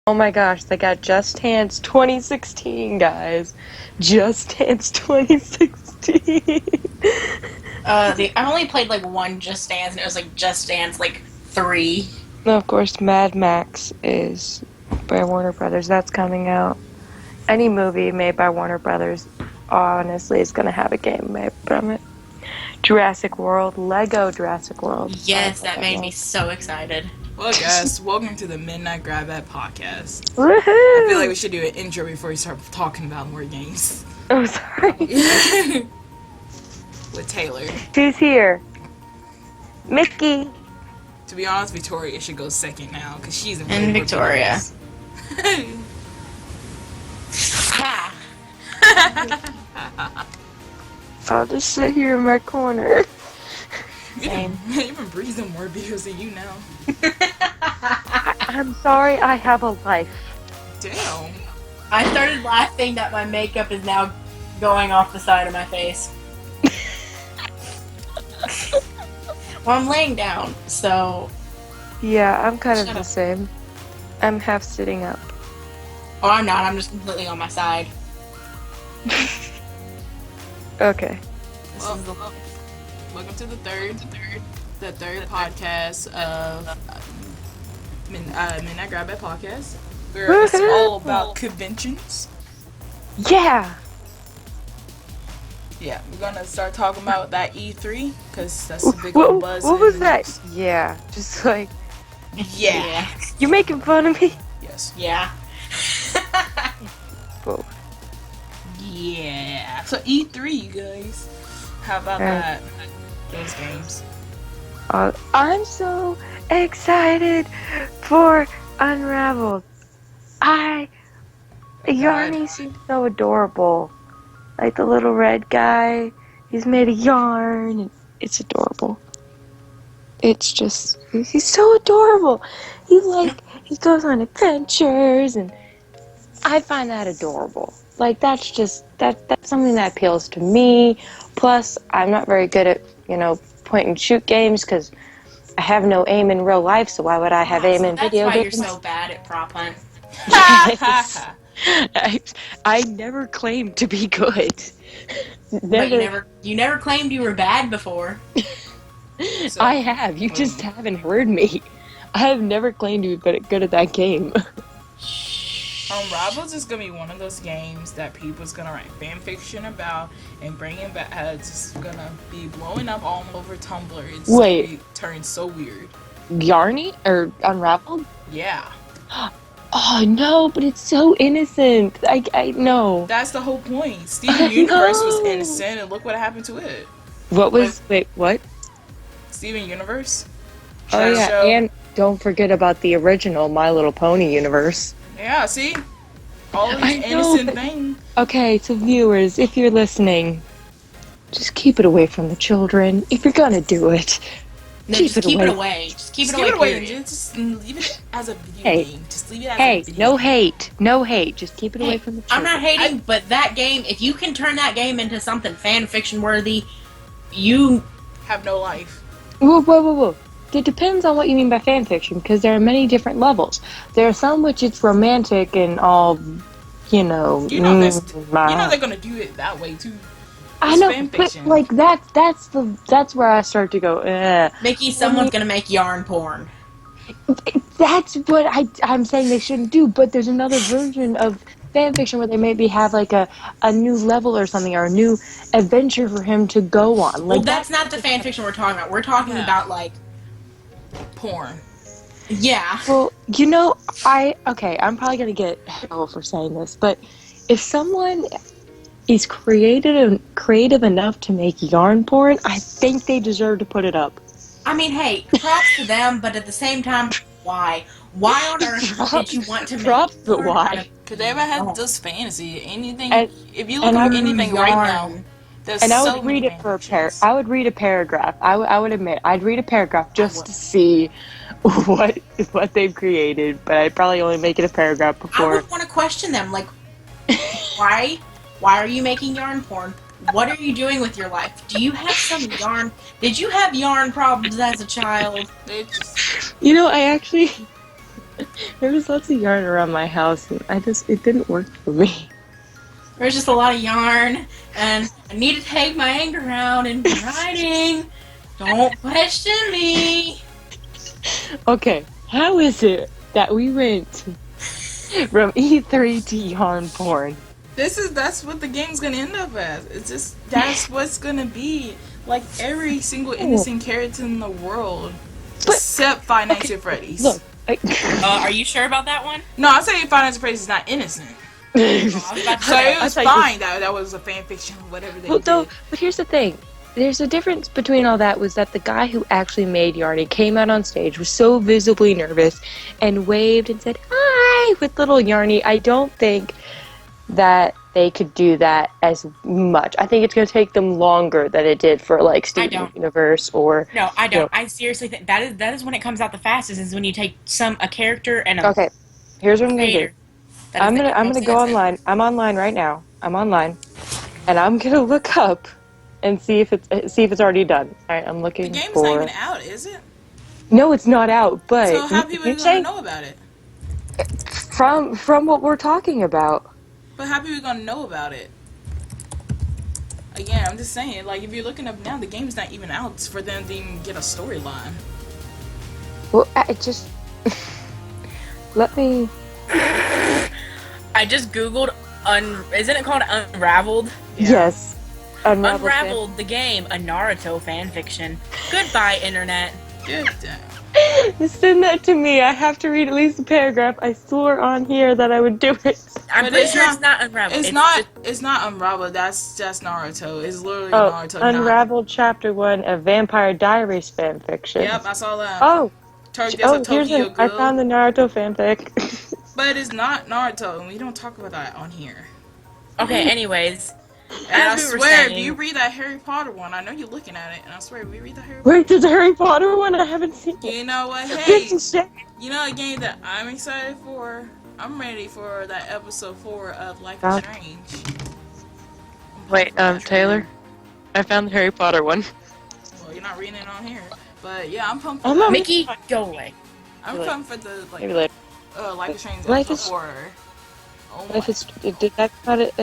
Oh my gosh, they got Just Dance 2016, guys. Just Dance 2016. I only played like one Just Dance, and it was like Just Dance like 3. No, of course, Mad Max is by Warner Brothers. That's coming out. Any movie made by Warner Brothers, honestly, is going to have a game made from it. Jurassic World, Lego Jurassic World. Yes, that made me so excited. Well, guys, welcome to the Midnightgradbbag podcast. Woohoo! I feel like we should do an intro before we start talking about more games. Oh, sorry. With Taylor. Who's here? Mickey. To be honest, Victoria should go second now, because she's in And Victoria. I'll just sit here in my corner. You've been breathing more videos than you now. I'm sorry, I have a life. Damn. I started laughing that my makeup is now going off the side of my face. Well, I'm laying down, so... Yeah, I'm kind of Shut the up. same. I'm half sitting up. Oh, I'm not. I'm just completely on my side. Okay. Welcome to the third podcast of Midnightgradbbag podcast, where it's all about conventions. Yeah! Yeah, we're gonna start talking about that E3 because that's a big What, old buzz. what in was the that? news. Yeah, just like, Yeah. you making fun of me? Yes. Yeah. Whoa. Yeah. So E3, you guys. How about that? Those games. I'm so excited for Unravel. Yarny seems so adorable. Like the little red guy, he's made of yarn, and it's adorable. It's just, he's so adorable. He goes on adventures, and I find that adorable. Like, that's something that appeals to me. Plus, I'm not very good at, point and shoot games, because I have no aim in real life, so why would I have aim in video games? That's why you're so bad at prop hunt. I never claimed to be good. But you never claimed you were bad before. So, I have. You just haven't heard me. I have never claimed to be good at that game. Unravel's is gonna be one of those games that people's gonna write fan fiction about and bring it back. It's just gonna be blowing up all over Tumblr. It's Wait. gonna be turned so weird. Yarny? Or Unraveled? Yeah. Oh, no, but it's so innocent. I know. That's the whole point. Steven Universe was innocent, and look what happened to it. Wait, what? Steven Universe? Oh, That yeah, show. and don't forget about the original My Little Pony universe. Yeah, see? All I these know, innocent but- things. Okay, so viewers, if you're listening, just keep it away from the children. If you're gonna do it, No, keep just keep it away. Just keep it away. Period. Just leave it as a video Hey. game. Just leave it as Hey, a video no game. hate. No hate. Just keep it away from the I'm children. not hating, but that game, if you can turn that game into something fan fiction worthy, you... Have no life. Whoa. It depends on what you mean by fan fiction, because there are many different levels. There are some which it's romantic and all, You know they're gonna do it that way too. I It's know, fan but fiction. like that's where I start to go. Mickey, someone's gonna make yarn porn. That's what I'm saying they shouldn't do. But there's another version of fan fiction where they maybe have like a new level or something, or a new adventure for him to go on. Like Well, that's not the fan fiction we're talking about. We're talking about, like... Porn. Yeah. Well, I'm probably gonna get hell for saying this, but if someone is creative enough to make yarn porn, I think they deserve to put it up. I mean, hey, props to them, but at the same time, why? Why on earth did you want to make Props, but porn why? out of Cause they ever had just fantasy. Anything. And- if you look and at I'm anything right yarn. now, there's And I so would many read it for fanfictions. I would read a paragraph. I would admit I'd read a paragraph just to see what they've created, but I'd probably only make it a paragraph I before. would want to question them, like, why are you making yarn porn? What are you doing with your life? Do you have some yarn? Did you have yarn problems as a child? They just, I actually There was lots of yarn around my house, and it didn't work for me. There's just a lot of yarn, and I need to take my anger out in writing. Don't question me. Okay, how is it that we went from E3 to yarn porn? That's what the game's gonna end up as. It's just that's what's gonna be. Like every single innocent character in the world, except Five Nights at Freddy's. Look, Are you sure about that one? No, I'm saying Five Nights at Freddy's is not innocent. So it was fine that was a fan fiction, whatever they did. But here's the thing. There's a difference between all that was that the guy who actually made Yarny came out on stage, was so visibly nervous, and waved and said, "Hi!" with little Yarny. I don't think that they could do that as much. I think it's going to take them longer than it did for, like, Steven Universe or... No, I don't. I seriously think that is when it comes out the fastest, is when you take a character and a... Okay, here's what I'm going to do. I'm gonna go online. I'm online right now. I'm online, and I'm gonna look up and see if it's already done. All right, I'm looking. The game's not even out, is it? No, it's not out. But so how people are gonna know about it? From what we're talking about. But how people are gonna know about it? Again, I'm just saying. Like, if you're looking up now, the game's not even out for them to even get a storyline. Well, I just let me. I just googled isn't it called Unraveled? Yeah. Yes. Unraveled the game, a Naruto fanfiction. Goodbye, internet. Good. Send that to me. I have to read at least a paragraph. I swore on here that I would do it. I'm pretty sure it's not Unraveled. It's not Unraveled. That's just Naruto. It's literally Naruto. Unraveled Chapter 1, a Vampire Diaries fanfiction. Yep, I saw that. Oh. Tokyo I found the Naruto fanfic. But it's not Naruto, and we don't talk about that on here. Okay, anyways. And I swear, if you read that Harry Potter one, I know you're looking at it, and I swear, if we read the Harry Potter Wait, there's a Harry Potter one? I haven't seen it. You know what? Hey, you know a game that I'm excited for? I'm ready for that episode 4 of Life is Strange. Wait, Taylor? I found the Harry Potter one. Well, you're not reading it on here. But yeah, I'm pumped for that. Mickey, go away. I'm pumped for the, like, maybe later. Life is Strange episode 4. Oh my. Life is... Did that cut it?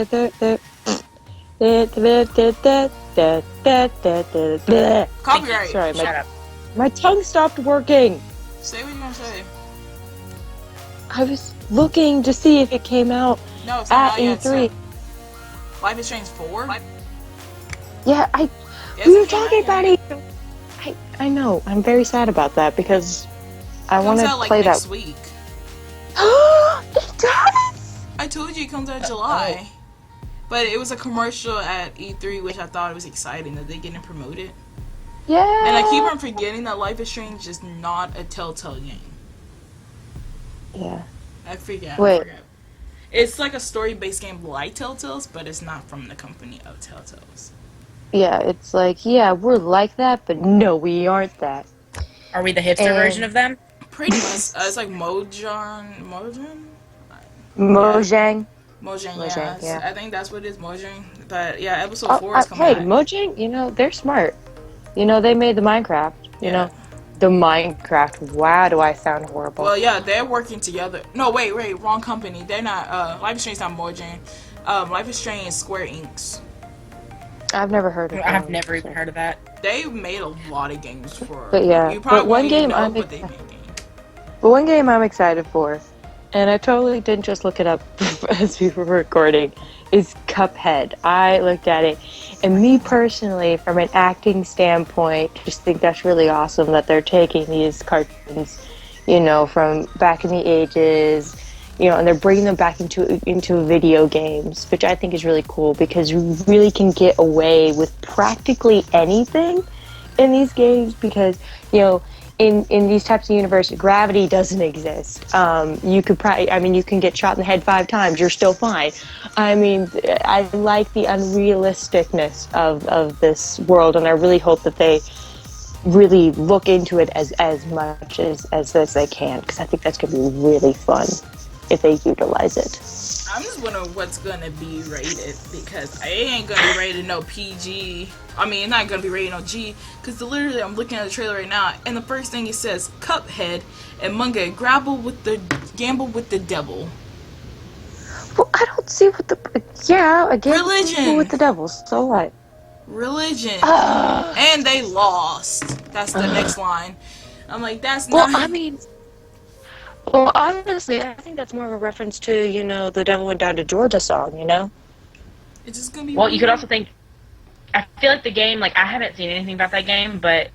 Copyright. Sorry, Shut up. My tongue stopped working. Say what you're gonna say. I was looking to see if it came out at E3. Life is Strange 4? Yeah, we were talking about it. I know. I'm very sad about that because I want to play that next week. It does. I told you it comes out in July. But it was a commercial at E3, which I thought it was exciting that they getting promoted. Yeah. And I keep on forgetting that Life is Strange is not a Telltale game. Yeah. I forget. Wait. It's like a story-based game like Telltale's, but it's not from the company of Telltale's. Yeah, it's like, yeah, we're like that, but no, we aren't that. Are we the hipster version of them? Pretty much. It's like Mojang? Mojang, yeah. I think that's what it is, Mojang. But yeah, episode 4 is coming out. Hey, Mojang, they're smart. They made the Minecraft. You know, the Minecraft. Wow, do I sound horrible? Well, yeah, they're working together. No, wait, wrong company. They're not. Life is Strange is not Mojang. Life is Strange is Square Enix. I've never heard of that. I've never even heard of that. They made a lot of games for. But yeah, you probably one game I'm excited for, and I totally didn't just look it up as we were recording, is Cuphead. I looked at it, and me personally, from an acting standpoint, just think that's really awesome that they're taking these cartoons, from back in the ages, and they're bringing them back into video games, which I think is really cool because you really can get away with practically anything in these games because, in these types of universes, gravity doesn't exist. You can get shot in the head 5 times, you're still fine. I like the unrealisticness of this world, and I really hope that they really look into it as much as they can, because I think that's going to be really fun if they utilize it. I'm just wondering what's gonna be rated, because it ain't gonna be rated no PG. It's not gonna be rated no G, because literally I'm looking at the trailer right now, and the first thing it says, Cuphead and manga grapple with the gamble with the devil. Well, I don't see what the... Yeah, again, Religion. with the devil, so what? Religion. Ugh. And they lost. That's the next line. I'm like, that's Well, not... I mean... Well, honestly, I think that's more of a reference to, you know, the Devil Went Down to Georgia song, you know? It's just gonna be... Well, you could also think... I feel like the game, like, I haven't seen anything about that game, but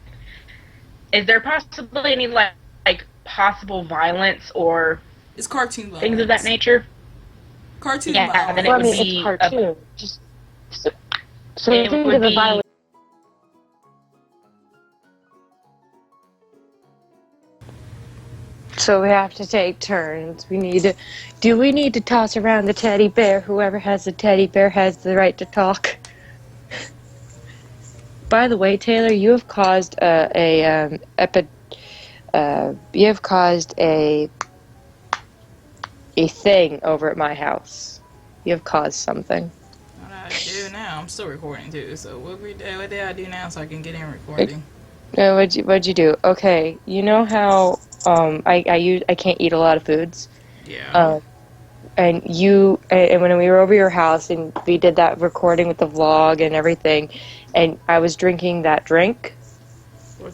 is there possibly any, like possible violence or It's cartoon violence. things of that nature? Cartoon Yeah, violence. then it Well, I would mean, be it's cartoon. So it think would of the be- violence. So we have to take turns. Do we need to toss around the teddy bear? Whoever has the teddy bear has the right to talk. By the way, Taylor, you have caused a thing over at my house. You have caused something. What do I do now? I'm still recording too. So what did I do now so I can get in recording? No, what'd you do? Okay, you know how I can't eat a lot of foods. Yeah. And when we were over your house and we did that recording with the vlog and everything, and I was drinking that drink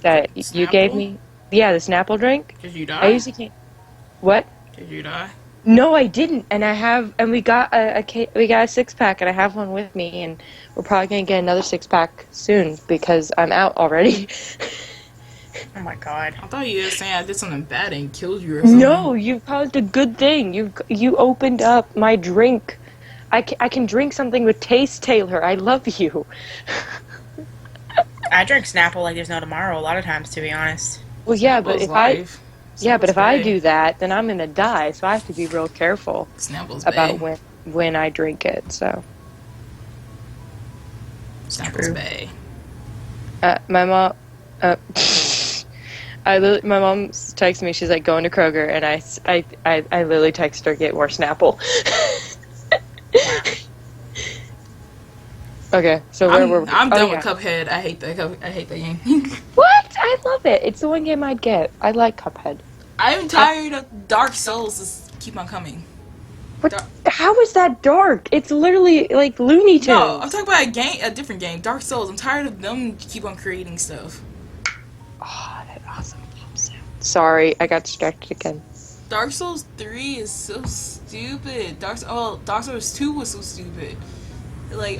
that you gave me. Yeah, the Snapple drink. Did you die? I usually can't. What? Did you die? No, I didn't. And we got a 6-pack, and I have one with me, and we're probably gonna get another 6-pack soon because I'm out already. Oh my god. I thought you were saying I did something bad and killed you or something. No, you caused a good thing. You opened up my drink. I can drink something with taste, Taylor. I love you. I drink Snapple like there's no tomorrow a lot of times, to be honest. Well, yeah, but if life. I do that, then I'm gonna die. So I have to be real careful Snapple's about Bay. when I drink it. So Snapple's Bay. my mom. My mom texted me. She's like, going to Kroger, and I literally texted her, get more Snapple. Okay, so where were we? I'm done with Cuphead. I hate that game. What? I love it. It's the one game I'd get. I like Cuphead. I'm tired of Dark Souls. Just keep on coming. How is that dark? It's literally like Looney Tunes. No, I'm talking about a different game. Dark Souls. I'm tired of them keep on creating stuff. Oh, that awesome pop sound. Sorry, I got distracted again. Dark Souls 3 is so stupid. Dark Souls 2 was so stupid. Like,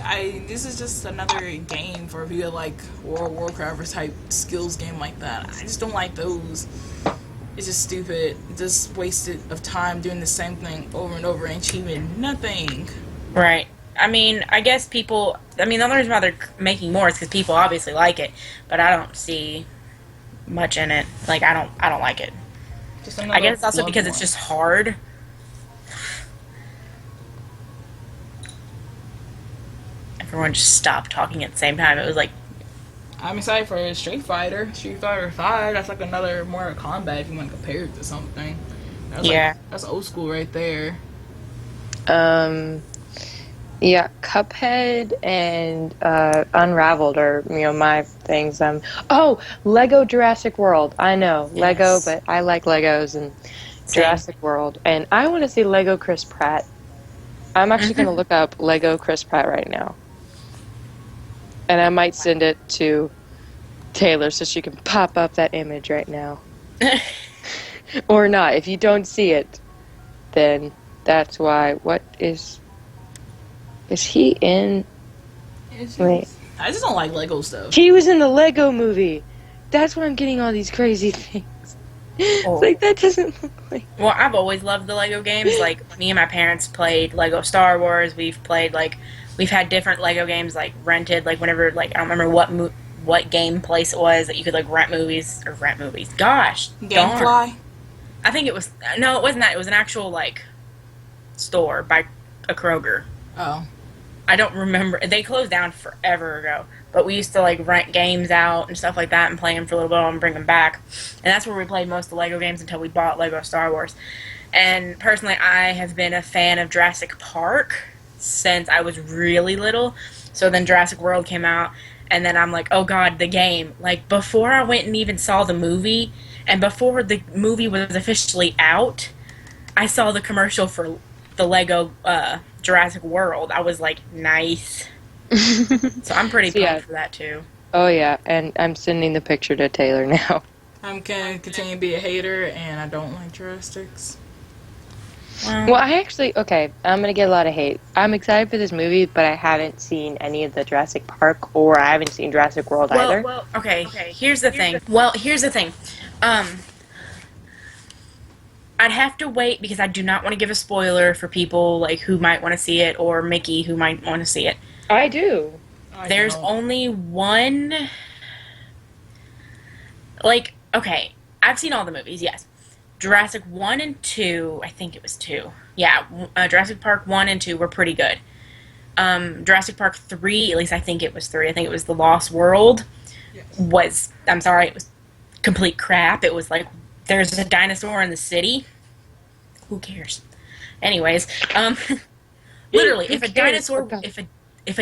this is just another game for people like World of Warcraft or type skills game like that. I just don't like those. It's just stupid. Just wasted of time doing the same thing over and over and achieving nothing. Right. I mean, I guess people... I mean, the only reason why they're making more is because people obviously like it, but I don't see much in it. Like, I don't like it. I guess it's also because it's just hard. Everyone just stopped talking at the same time. It was like... I'm excited for Street Fighter 5. That's like another Mortal Kombat if you want to compare it to something. That's old school right there. Yeah, Cuphead and Unraveled are, my things. Lego Jurassic World. I know, yes. Lego, but I like Legos and Jurassic World. And I want to see Lego Chris Pratt. I'm actually going to look up Lego Chris Pratt right now. And I might send it to Taylor so she can pop up that image right now. Or not. If you don't see it, then that's why. What is... Is he in... Wait. I just don't like Lego stuff. He was in the Lego movie. That's why I'm getting all these crazy things. It's like, that doesn't look like... Well, I've always loved the Lego games. Like, me and my parents played Lego Star Wars. We've played, we've had different Lego games, rented, whenever, I don't remember what game place it was that you could, rent movies. Gosh. Gamefly? I think it was... No, it wasn't that. It was an actual, store by a Kroger. Oh. I don't remember. They closed down forever ago. But we used to, rent games out and stuff like that and play them for a little bit and bring them back. And that's where we played most of the Lego games until we bought Lego Star Wars. And personally, I have been a fan of Jurassic Park since I was really little. So then Jurassic World came out, and then I'm like, oh god, the game. Before I went and even saw the movie, and before the movie was officially out, I saw the commercial for the Lego Jurassic World, I was like, nice. So I'm pretty pumped for that too. Oh yeah, and I'm sending the picture to Taylor now. I'm gonna continue to be a hater, and I don't like Jurassics. Well, okay, I'm gonna get a lot of hate. I'm excited for this movie, but I haven't seen any of the Jurassic Park, or I haven't seen Jurassic World either. Well, okay, here's the thing. Well, here's the thing. I'd have to wait because I do not want to give a spoiler for people like who might want to see it, or Mickey who might want to see it. I do. There's only one. Like, okay, I've seen all the movies, yes. Jurassic 1 and 2, I think it was 2. Yeah, Jurassic Park 1 and 2 were pretty good. Jurassic Park 3, at least I think it was 3, I think it was The Lost World, was, I'm sorry, it was complete crap. It was like, there's a dinosaur in the city. Who cares? Anyways, literally, if a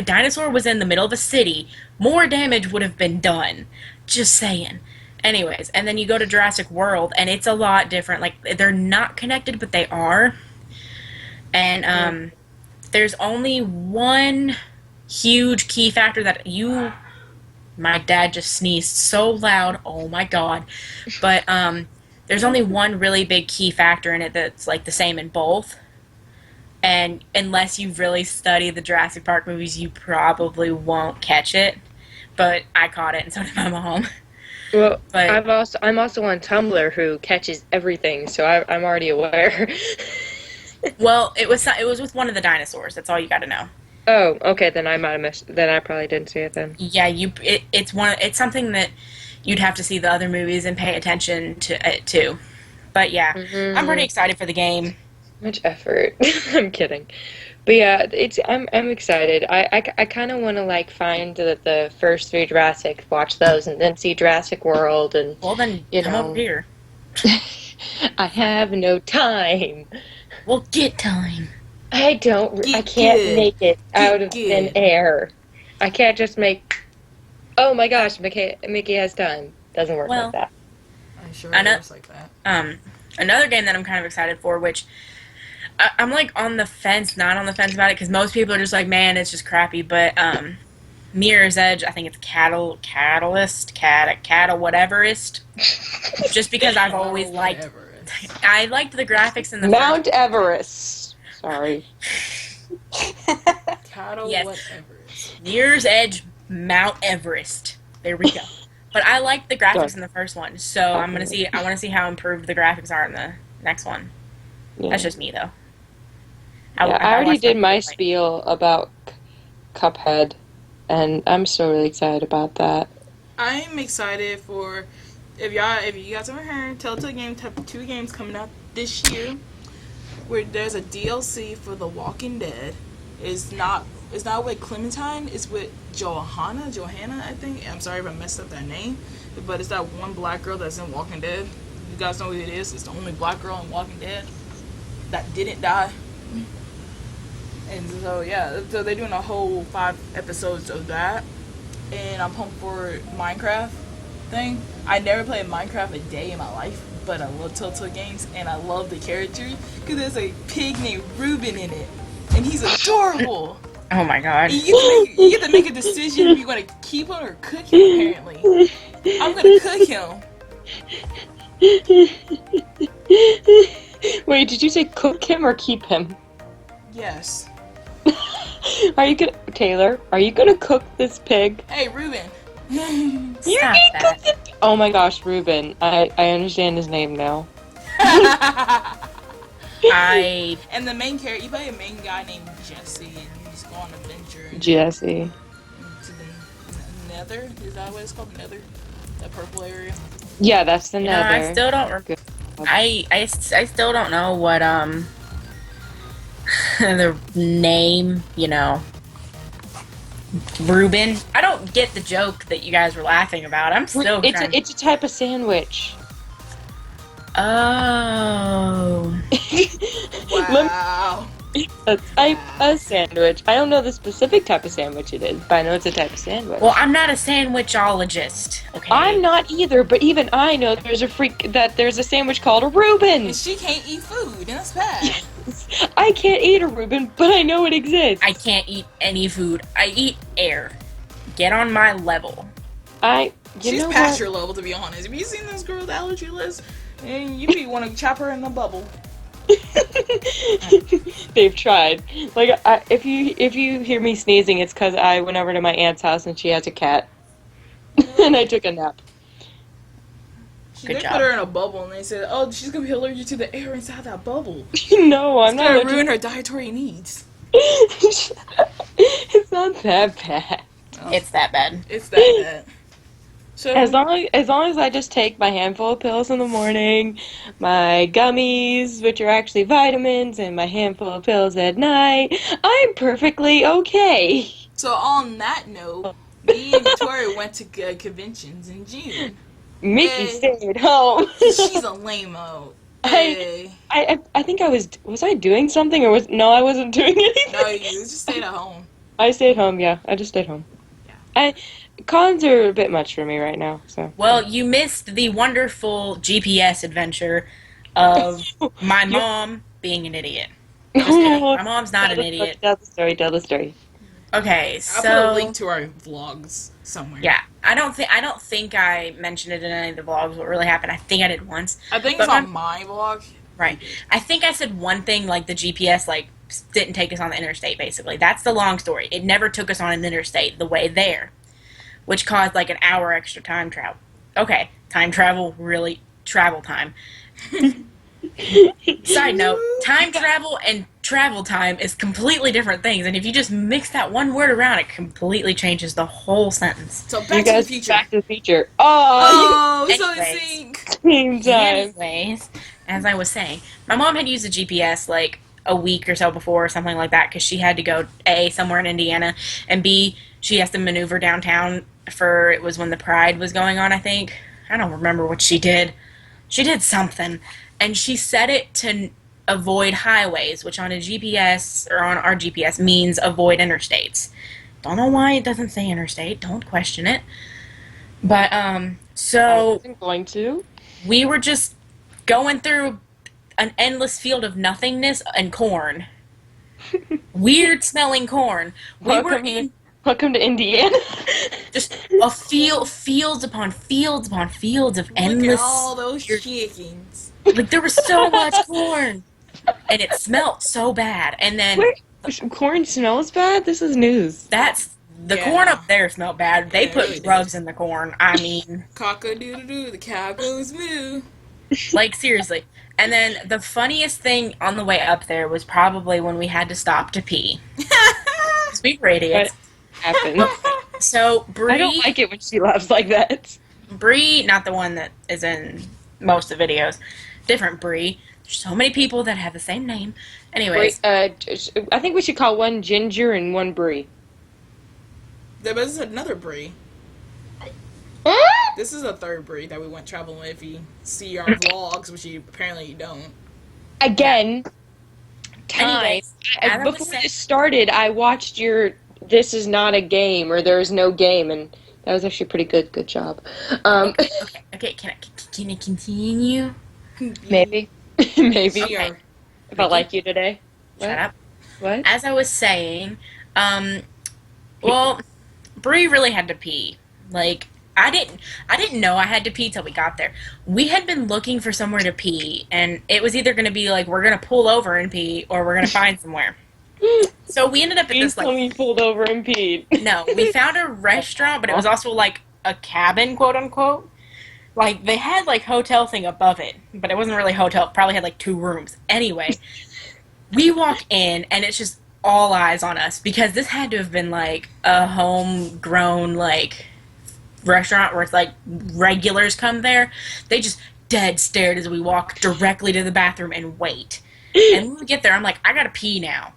dinosaur was in the middle of a city, more damage would have been done. Just saying. Anyways, and then you go to Jurassic World, and it's a lot different. Like, they're not connected, but they are. And there's only one huge key factor that my dad just sneezed so loud. Oh my god. But there's only one really big key factor in it that's like the same in both. And unless you really study the Jurassic Park movies, you probably won't catch it. But I caught it, and so did my mom. Well, I'm also on Tumblr who catches everything, so I'm already aware. Well, it was with one of the dinosaurs. That's all you got to know. Oh, okay. Then I might have missed. Then I probably didn't see it then. Yeah, it's something that you'd have to see the other movies and pay attention to it too. But yeah, I'm pretty excited for the game. Much effort. I'm kidding. But yeah, I'm excited. I kind of want to like find the first 3 Jurassic, watch those, and then see Jurassic World, and well then come over here. I have no time. Well, get time. I can't make it out of thin air. I can't just make. Oh my gosh, Mickey has time. Doesn't work like that. I'm sure it works like that. Another game that I'm kind of excited for, which I'm like on the fence, not on the fence about it, because most people are just like, man, it's just crappy. But Mirror's Edge, I think it's Cattle Whateverist. Just because I've always liked, I liked the graphics in the Mount Everest. Sorry. Cattle Whateverist. Mirror's Edge, Mount Everest. There we go. But I liked the graphics in the first one, so I want to see how improved the graphics are in the next one. Yeah. That's just me, though. I already did my spiel about Cuphead, and I'm so really excited about that. I'm excited for if you guys ever heard Telltale Games have 2 games coming out this year, where there's a DLC for The Walking Dead. It's not with Clementine, it's with Johanna, I think. I'm sorry if I messed up that name, but it's that one black girl that's in Walking Dead. You guys know who it is? It's the only black girl in Walking Dead that didn't die. And so yeah, so they're doing a whole 5 episodes of that, and I'm pumped for Minecraft thing. I never played Minecraft a day in my life, but I love Telltale Games, and I love the character because there's a pig named Ruben in it, and he's adorable. Oh my god! And you get to make a decision if you want to keep him or cook him. Apparently, I'm gonna cook him. Wait, did you say cook him or keep him? Yes. Taylor, are you gonna cook this pig? Hey, Ruben. You're gonna cook it? Oh my gosh, Ruben. I understand his name now. And the main character, you play a main guy named Jesse, and you just go on an adventure. Jesse. To the Nether? Is that what it's called? The Nether? That purple area? Yeah, that's the Nether. I still don't. I still don't know what the name, Reuben. I don't get the joke that you guys were laughing about. I'm still trying. It's a type of sandwich. Oh. Wow. A type of sandwich. I don't know the specific type of sandwich it is, but I know it's a type of sandwich. Well, I'm not a sandwichologist, okay? I'm not either, but even I know there's a sandwich called a Reuben. And she can't eat food, and that's bad. I can't eat a Reuben, but I know it exists. I can't eat any food. I eat air. Get on my level. She's past your level, to be honest. Have you seen this girl's allergy list? And you be want to chop her in the bubble. They've tried. Like, if you hear me sneezing, it's because I went over to my aunt's house and she has a cat, and I took a nap. Good They job. put her in a bubble, and they said, "Oh, she's gonna be allergic to the air inside that bubble. No, I'm It's not. gonna ruin her dietary needs." It's not that bad. Oh, It's that bad. it's that bad. So As long as I just take my handful of pills in the morning, my gummies, which are actually vitamins, and my handful of pills at night, I'm perfectly okay. So on that note, me and Victoria went to conventions in June. Mickey Hey. stayed home. She's a lame-o. Hey. I think I was I doing something or no, I wasn't doing anything. No, you just stayed at home. I stayed home, yeah. I just stayed home. Yeah. Cons are a bit much for me right now, so. Well, you missed the wonderful GPS adventure of my mom being an idiot. Just kidding. My mom's not an idiot. Tell the story. Okay, I'll put a so link to our vlogs somewhere. yeah, I don't think I mentioned it in any of the vlogs. What really happened? I think I did once. I think But it's on my vlog. Right. I think I said one thing, like the GPS, like, didn't take us on the interstate, basically. That's the long story. It never took us on an interstate the way there, which caused, like, an hour extra time travel. Okay, time travel, really, travel time. Side note, time travel and travel time is completely different things, and if you just mix that one word around, it completely changes the whole sentence. So You back to the guys, future. Back to the future. Oh, Oh, so in Anyways. sync. same time. Anyways, as I was saying, my mom had used a GPS like a week or so before or something like that because she had to go A, somewhere in Indiana, and B, she has to maneuver downtown for, it was when the Pride was going on, I think. I don't remember what she did. She did something. And she set it to avoid highways, which on a GPS, or on our GPS, means avoid interstates. Don't know why it doesn't say interstate. Don't question it. But, I so wasn't going to. we were just going through an endless field of nothingness and corn. Weird smelling corn. We were in Welcome to Indiana. just a fields upon fields upon fields of Look endless. at all those chickens. Like there was so much corn, and it smelled so bad. And then Wait, corn smells bad? This is news. that's the Yeah. corn up there smelled bad. They Yeah, it put really drugs in the corn. I mean, Cock-a-doodle-doo, the cow goes moo. like seriously. And then the funniest thing on the way up there was probably when we had to stop to pee. 'Cause we were idiots. Happened. So I don't Bree, like it when she laughs like that. Bree, not the one that is in most of the videos, different Bree. There's so many people that have the same name. Anyways, I think we should call one Ginger and one Brie. This is another Brie. This is a third Brie that we went traveling with. If you see our vlogs, which you apparently you don't. Again, time. Anyways, as I was Before saying- this started, I watched your "This is not a game" or "There is no game," and that was actually pretty good. Good job. okay, can I continue? Maybe, maybe. Okay. If I like you today. Shut up. What? As I was saying, well, Bree really had to pee. Like, I didn't know I had to pee till we got there. We had been looking for somewhere to pee, and it was either going to be like, we're going to pull over and pee, or we're going to find somewhere. So we ended up at Please this, tell like, me you pulled over and peed. no, we found a restaurant, but it was also, like, a cabin, quote unquote. Like, they had, like, hotel thing above it, but it wasn't really hotel. It probably had, like, 2 rooms. Anyway, we walk in, and it's just all eyes on us, because this had to have been, like, a homegrown, like, restaurant where it's, like, regulars come there. They just dead stared as we walk directly to the bathroom and wait. And when we get there, I'm like, I gotta pee now.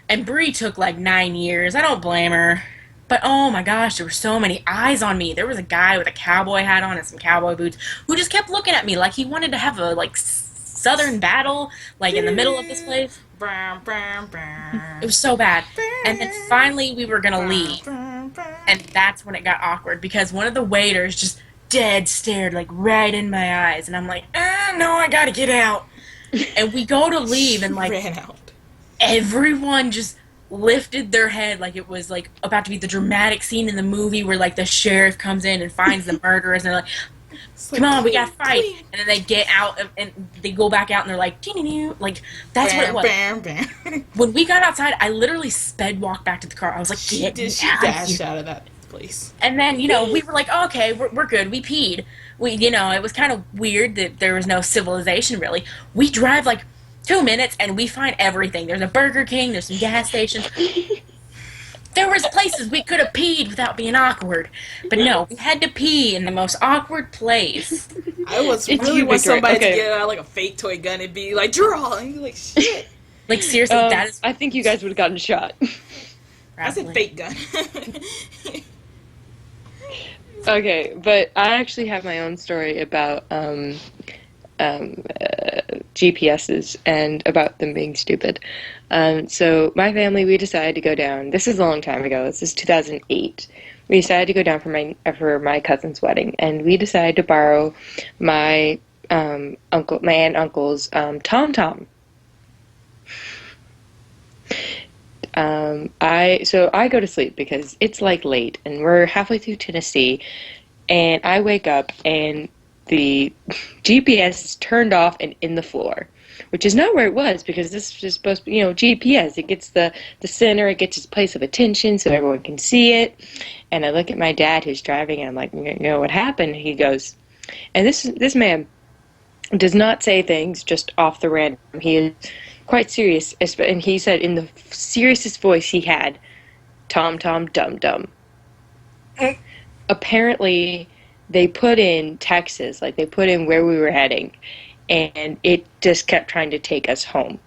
And Bree took, like, 9 years. I don't blame her. But, oh my gosh, there were so many eyes on me. There was a guy with a cowboy hat on and some cowboy boots who just kept looking at me like he wanted to have a, like, southern battle, like, in the middle of this place. It was so bad. And then finally we were going to leave. And that's when it got awkward because one of the waiters just dead stared like right in my eyes. And I'm like, no, I got to get out. And we go to leave and like ran out. Everyone just lifted their head like it was like about to be the dramatic scene in the movie where like the sheriff comes in and finds the murderers and they're like, come on, we gotta fight. And then they get out and they go back out and they're like, like that's what it was. When we got outside, I literally sped walked back to the car. I was like, she dashed out of that place. And then, you know, we were like, oh, okay, we're good. We peed. It was kind of weird that there was no civilization really. We drive like 2 minutes and we find everything. There's a Burger King, there's some gas stations. There was places we could have peed without being awkward. But no, we had to pee in the most awkward place. I was really want somebody to get out like a fake toy gun and be like, draw! And be like, shit. Like, seriously, that is... I think you guys would have gotten shot. I said fake gun. Okay, but I actually have my own story about GPSs and about them being stupid. So my family, we decided to go down. This is a long time ago. This is 2008. We decided to go down for my cousin's wedding, and we decided to borrow my aunt and uncle's TomTom. I go to sleep because it's like late, and we're halfway through Tennessee, and I wake up and the GPS is turned off and in the floor, which is not where it was because this is supposed to be, GPS. It gets the center, it gets its place of attention so everyone can see it. And I look at my dad who's driving and I'm like, what happened? And he goes, and this man does not say things just off the random. He is quite serious, and he said in the seriousest voice he had, "Tom, Tom, dum, dum." Apparently, they put in Texas, like they put in where we were heading, and it just kept trying to take us home.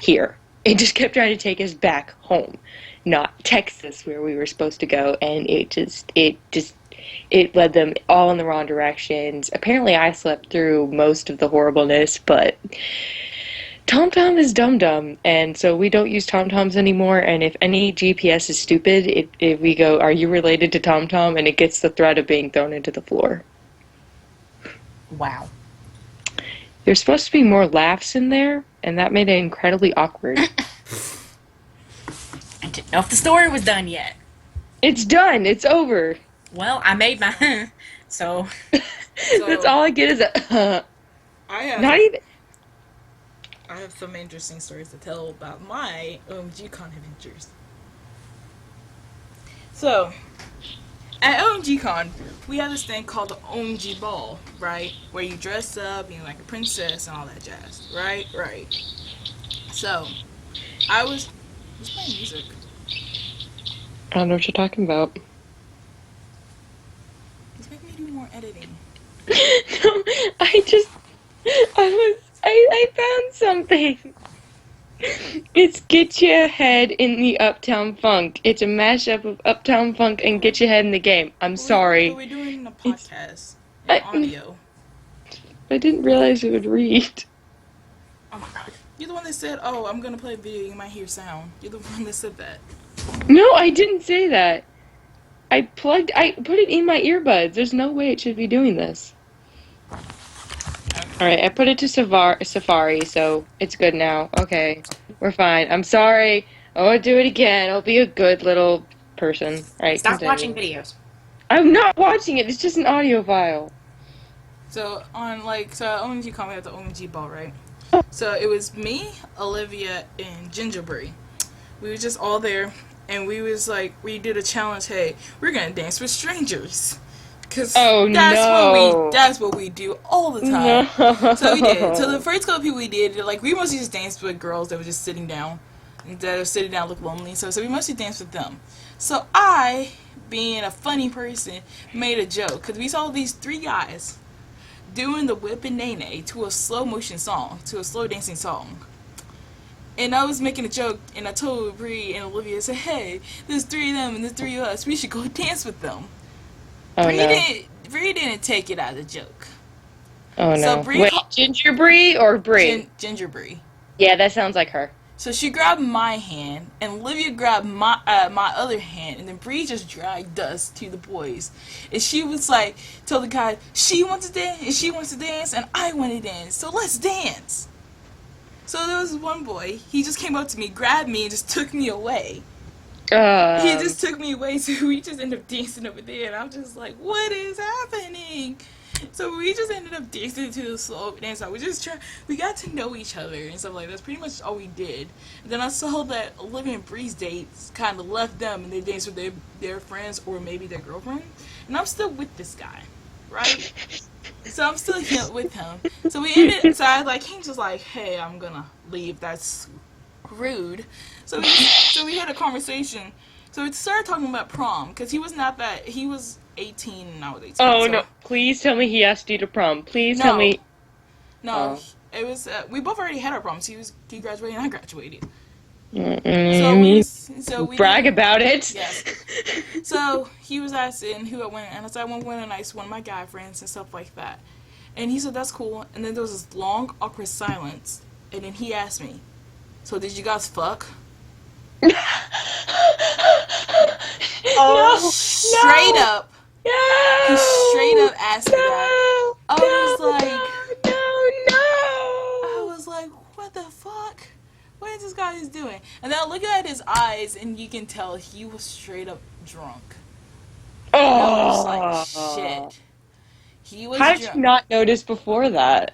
Here. It just kept trying to take us back home, not Texas where we were supposed to go, and it led them all in the wrong directions. Apparently I slept through most of the horribleness, but TomTom is dum-dum, and so we don't use TomToms anymore, and if any GPS is stupid, if we go, are you related to TomTom, and it gets the threat of being thrown into the floor. Wow. There's supposed to be more laughs in there, and that made it incredibly awkward. I didn't know if the story was done yet. It's done. It's over. Well, I made my so that's all I get is a not even. I have some interesting stories to tell about my OMGcon adventures. So, at OMGcon, we have this thing called the OMG Ball, right? Where you dress up, you're like a princess and all that jazz, right? Right. So, who's playing music? I don't know what you're talking about. It's making me do more editing. No, I found something. It's Get Your Head in the Uptown Funk. It's a mashup of Uptown Funk and Get Your Head in the Game. I'm sorry. But we're doing a podcast. Audio. I didn't realize it would read. Oh my god. You're the one that said, oh, I'm gonna play a video, you might hear sound. You're the one that said that. No, I didn't say that. I put it in my earbuds. There's no way it should be doing this. Alright, I put it to Safari, so it's good now. Okay, we're fine. I'm sorry. I won't do it again. I'll be a good little person. Alright, stop watching videos. I'm not watching it. It's just an audio file. So, OMGcon, we had the OMG Ball, right? So, it was me, Olivia, and Gingerbread. We were just all there, and we did a challenge, hey, we're gonna dance with strangers. Cause that's what we do all the time. No. So we did. So the first couple people we did, we mostly just danced with girls that were just sitting down. That were sitting down look lonely. So we mostly danced with them. So I, being a funny person, made a joke. Because we saw these three guys doing the whip and nay-nay to a slow motion song, to a slow dancing song. And I was making a joke, and I told Bree and Olivia, I said, hey, there's three of them and there's three of us. We should go dance with them. Oh, Bree didn't take it as a joke. Oh, no. So Wait, Gingerbread or Brie? Gingerbread. Yeah, that sounds like her. So she grabbed my hand, and Olivia grabbed my other hand, and then Bree just dragged us to the boys. And she was like, told the guy, she wants to dance, and she wants to dance, and I want to dance, so let's dance. So there was one boy, he just came up to me, grabbed me, and just took me away. He just took me away, so we just ended up dancing over there, and I'm just like, what is happening? So we just ended up dancing to the slow dance. We got to know each other and stuff like that. That's pretty much all we did. And then I saw that Olivia and Bree's dates kind of left them and they danced with their friends or maybe their girlfriend. And I'm still with this guy, right? So I'm still here with him. So I came just like, hey, I'm gonna leave. That's rude. So we had a conversation. So we started talking about prom because he was 18 and I was 18. Oh, so. no. Please tell me he asked you to prom. Please tell me. No, It was, we both already had our proms. He graduated and I graduated. So we brag about it. Yes. So he was asking who I went, and I said I went with a nice one of my guy friends and stuff like that. And he said, that's cool. And then there was this long, awkward silence. And then he asked me, so did you guys fuck? Oh, straight up. No. He straight up asked me that. I was like, what the fuck? What is this guy doing? And then I looked at his eyes, and you can tell he was straight up drunk. Oh. And I was like, shit. He was How drunk. did you not notice before that?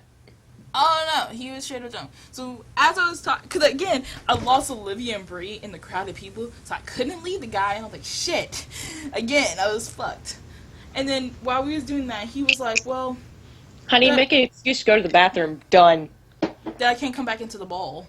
Oh no, he was straight up drunk. So as I was talking, because again, I lost Olivia and Bree in the crowd of people, so I couldn't leave the guy, and I was like, shit. Again, I was fucked. And then while we was doing that, he was like, well, honey, make an excuse to go to the bathroom. Done. that I can't come back into the ball.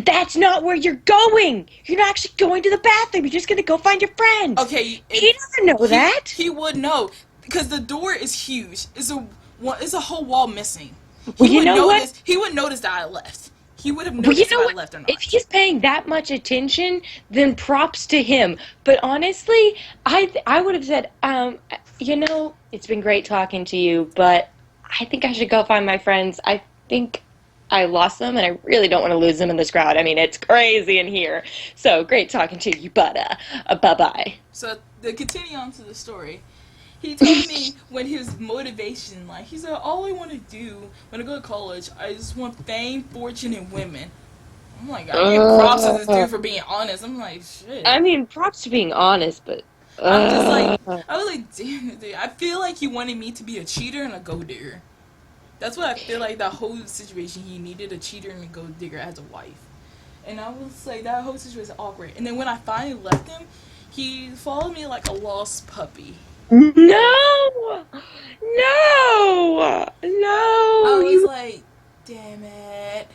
That's not where you're going. You're not actually going to the bathroom. You're just going to go find your friends. Okay. He doesn't know that. He would know, because the door is huge. It's a whole wall missing. Well, you know what? He would notice that I left. He would have noticed if I left or not. If he's paying that much attention, then props to him. But honestly, I would have said, it's been great talking to you, but I think I should go find my friends. I think I lost them, and I really don't want to lose them in this crowd. I mean, it's crazy in here. So, great talking to you, but bye-bye. So, to continue on to the story, he told me when his motivation, like, he said, all I want to do when I go to college, I just want fame, fortune, and women. I'm like, I give props to this dude for being honest. I'm like, shit. I mean, props to being honest, but... I'm just like, I was like, damn it, dude. I feel like he wanted me to be a cheater and a gold digger. That's what I feel like that whole situation. He needed a cheater and a gold digger as a wife. And I was like, that whole situation was awkward. And then when I finally left him, he followed me like a lost puppy. No! I was like, damn it.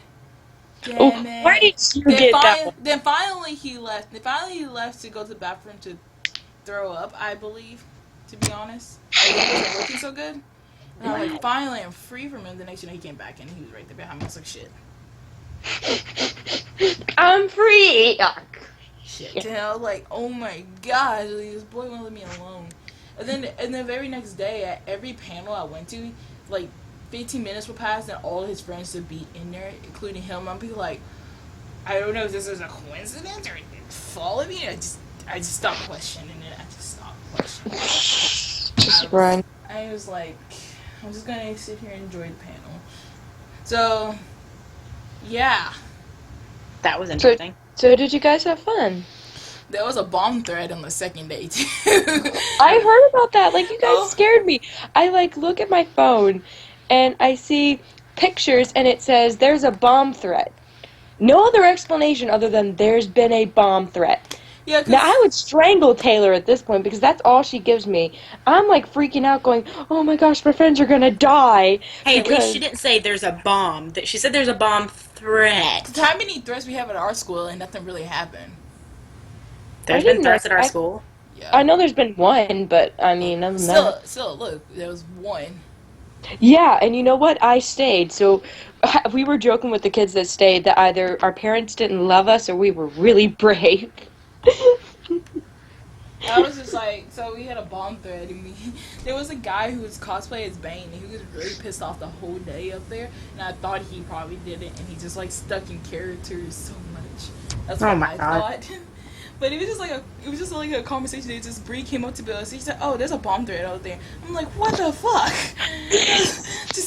Why did you get that? Then finally he left. He left to go to the bathroom to throw up, I believe, to be honest. It wasn't working so good. And I was like, finally, I'm free from him. The next day he came back and he was right there behind me. I was like, shit. I'm free. Shit. And I was like, oh my god, this boy won't leave me alone. And then the very next day, at every panel I went to, like, 15 minutes would pass and all his friends would be in there, including him. I'd be like, I don't know if this is a coincidence or follow me. I just stopped questioning it. Just run. I was like, I'm just gonna sit here and enjoy the panel. So, yeah. That was interesting. So did you guys have fun? There was a bomb threat on the second day, too. I heard about that. Like, you guys scared me. I, look at my phone, and I see pictures, and it says, there's a bomb threat. No other explanation other than there's been a bomb threat. Yeah, now, I would strangle Taylor at this point, because that's all she gives me. I'm, freaking out, going, oh my gosh, my friends are gonna die. Hey, at least she didn't say there's a bomb. She said there's a bomb threat. How many threats we have at our school, and nothing really happened? There's been threats at our school. Yeah. I know there's been one, but, I mean, other than that... Still, look, there was one. Yeah, and you know what? I stayed, so we were joking with the kids that stayed that either our parents didn't love us or we were really brave. I was just like, so we had a bomb thread, and there was a guy who was cosplay as Bane, and he was really pissed off the whole day up there, and I thought he probably did it, and he just like stuck in characters so much. That's what I thought. But it was just like a conversation. Just Bree came up to Bill, and she said, "Oh, there's a bomb thread out there." I'm like, "What the fuck?"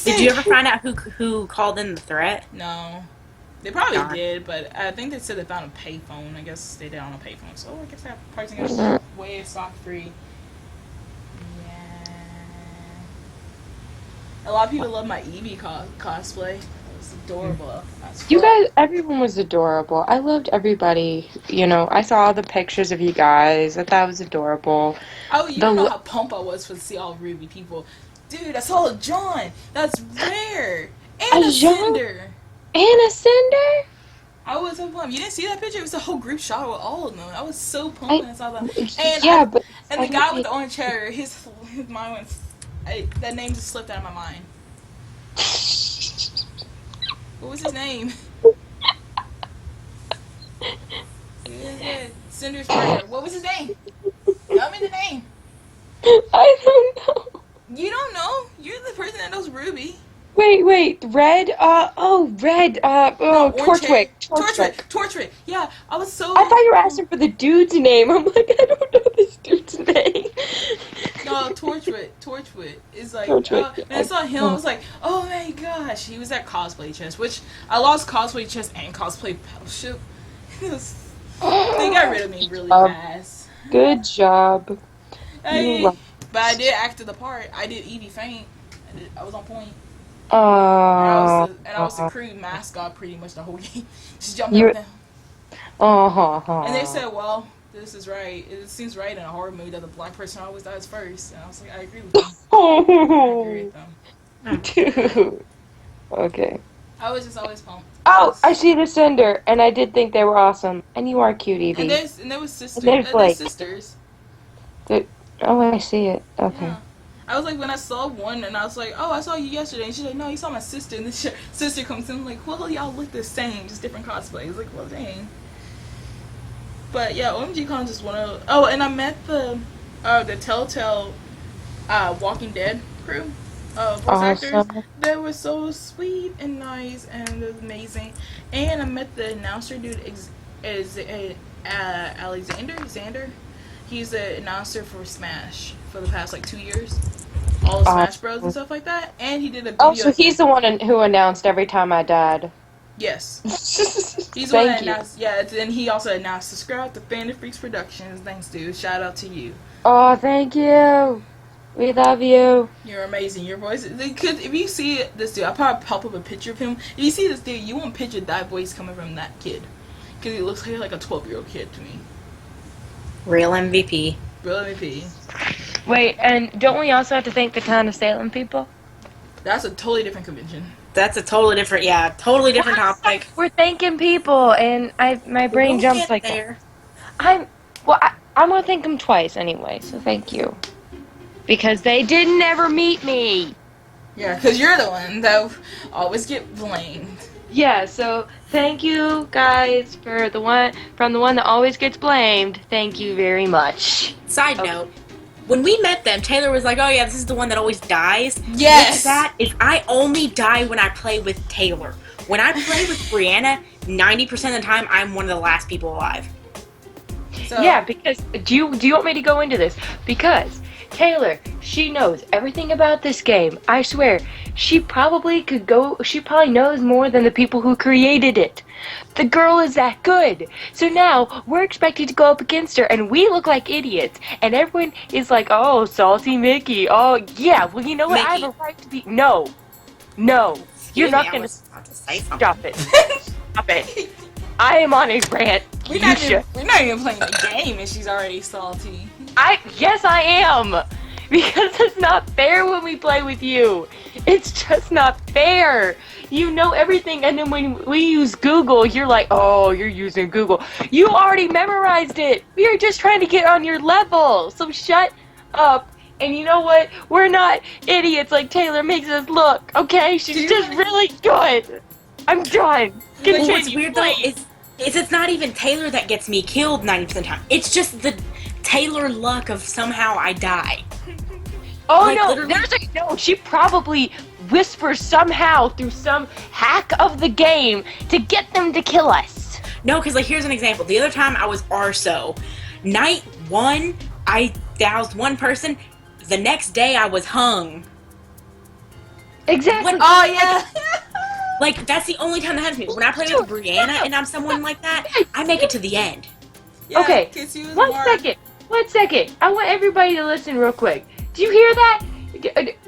Did you ever find out who called in the threat? No. They probably did, but I think they said they found a payphone. I guess they did on a payphone. So I guess that pricing is way stock free. Yeah. A lot of people love my Eevee cosplay. It was adorable. You guys, everyone was adorable. I loved everybody. You know, I saw all the pictures of you guys. I thought it was adorable. Oh, you don't know how pumped I was to see all Ruby people. Dude, I saw a John. That's rare. And a Cinder. And a Cinder? I was so pumped. You didn't see that picture? It was a whole group shot with all of them. I was so pumped when I saw them. And the guy with the orange hair, his mind went... that name just slipped out of my mind. What was his name? Cinder's partner. What was his name? Tell me the name. I don't know. You don't know? You're the person that knows Ruby. Wait, Red? Red, Torchwick. Torchwick. Yeah, I was so... I thought you were asking for the dude's name. I'm like, I don't know this dude's name. No, Torchwick is like... when I saw him, I was like, oh my gosh. He was at Cosplay Chest, which I lost Cosplay Chest and Cosplay Fellowship. They got rid of me really fast. Good job. But I did act the part. I did Eevee Faint. I was on point. And I was the crew mascot pretty much the whole game. Just jumping up and down. And they said, well, this is right. It seems right in a horror movie that the black person always dies first. And I was like, I agree with them. I agree with them. Dude. Okay. I was just always pumped. Oh, I see the Cinder, and I did think they were awesome. And you are cute, Eevee. And there was sisters. And there's sisters. Oh, I see it. Okay. Yeah. I was like, when I saw one, and I was like, oh, I saw you yesterday. And she's like, no, you saw my sister. And the sister comes in, I'm like, well, y'all look the same, just different cosplays. Like, well, dang. But yeah, OMGcon just one of... Oh, and I met the Telltale Walking Dead crew. Voice actors. They were so sweet and nice, and it was amazing. And I met the announcer dude, Alexander. He's the announcer for Smash for the past 2 years. All the Smash Bros and stuff like that. And he did a video. Oh, so he's the one who announced every time I died. Yes. He's the one that announced. Yeah, and he also announced, subscribe to Fan Freaks Productions. Thanks, dude. Shout out to you. Oh, thank you. We love you. You're amazing. Your voice. If you see this dude, I'll probably pop up a picture of him. If you see this dude, you won't picture that voice coming from that kid. Because he looks like a 12-year-old kid to me. Real MVP. Real MVP. Wait, and don't we also have to thank the town of Salem people? That's a totally different convention. That's a totally different, totally different topic. We're thanking people, and my brain jumps like there. I'm gonna thank them twice anyway, so thank you. Because they didn't ever meet me. Yeah, because you're the one that always get blamed. Yeah, so thank you guys for the one that always gets blamed. Thank you very much. Side note, when we met them, Taylor was like, oh yeah, this is the one that always dies. Yes! That is, I only die when I play with Taylor. When I play with Brianna, 90% of the time, I'm one of the last people alive. So, yeah, because, do you want me to go into this? Because Taylor, she knows everything about this game. I swear, she probably knows more than the people who created it. The girl is that good. So now, we're expected to go up against her, and we look like idiots. And everyone is like, oh, salty Mickey. Oh, yeah, well, you know what? Mickey. I have a right to be... No. You're not going to... Stop it. Stop it. I am on a rant. We're not even playing the game, and she's already salty. Yes, I am. Because it's not fair when we play with you. It's just not fair. You know everything, and then when we use Google, you're like, oh, you're using Google. You already memorized it. We are just trying to get on your level. So shut up. And you know what? We're not idiots like Taylor makes us look, okay? She's just really good. I'm done. What's weird, though, is it's not even Taylor that gets me killed 90% of the time. It's just the Taylor luck of somehow I die. Oh Like, no, literally- no. She probably whispers somehow through some hack of the game to get them to kill us. No, because like here's an example. The other time I was Arso. Night 1, I doused one person. The next day I was hung. Exactly. What? Oh yeah. Like that's the only time that happens to me. When I play with Brianna and I'm someone like that, I make it to the end. Yeah, Okay, 'cause he was One more- second. I want everybody to listen real quick. Do you hear that?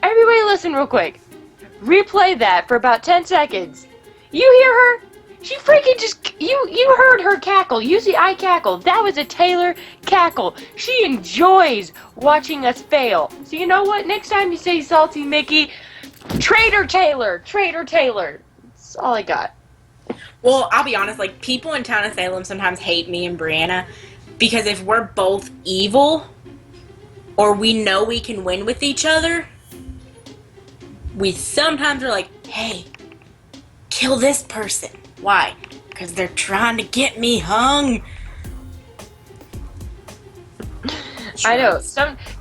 Everybody listen real quick. Replay that for about 10 seconds. You hear her? She freaking just... You heard her cackle. Usually I cackle. That was a Taylor cackle. She enjoys watching us fail. So you know what? Next time you say Salty Mickey, Traitor Taylor. That's all I got. Well, I'll be honest, like people in town of Salem sometimes hate me and Brianna because if we're both evil or we know we can win with each other, we sometimes are like, hey, kill this person. Why? Because they're trying to get me hung. I know.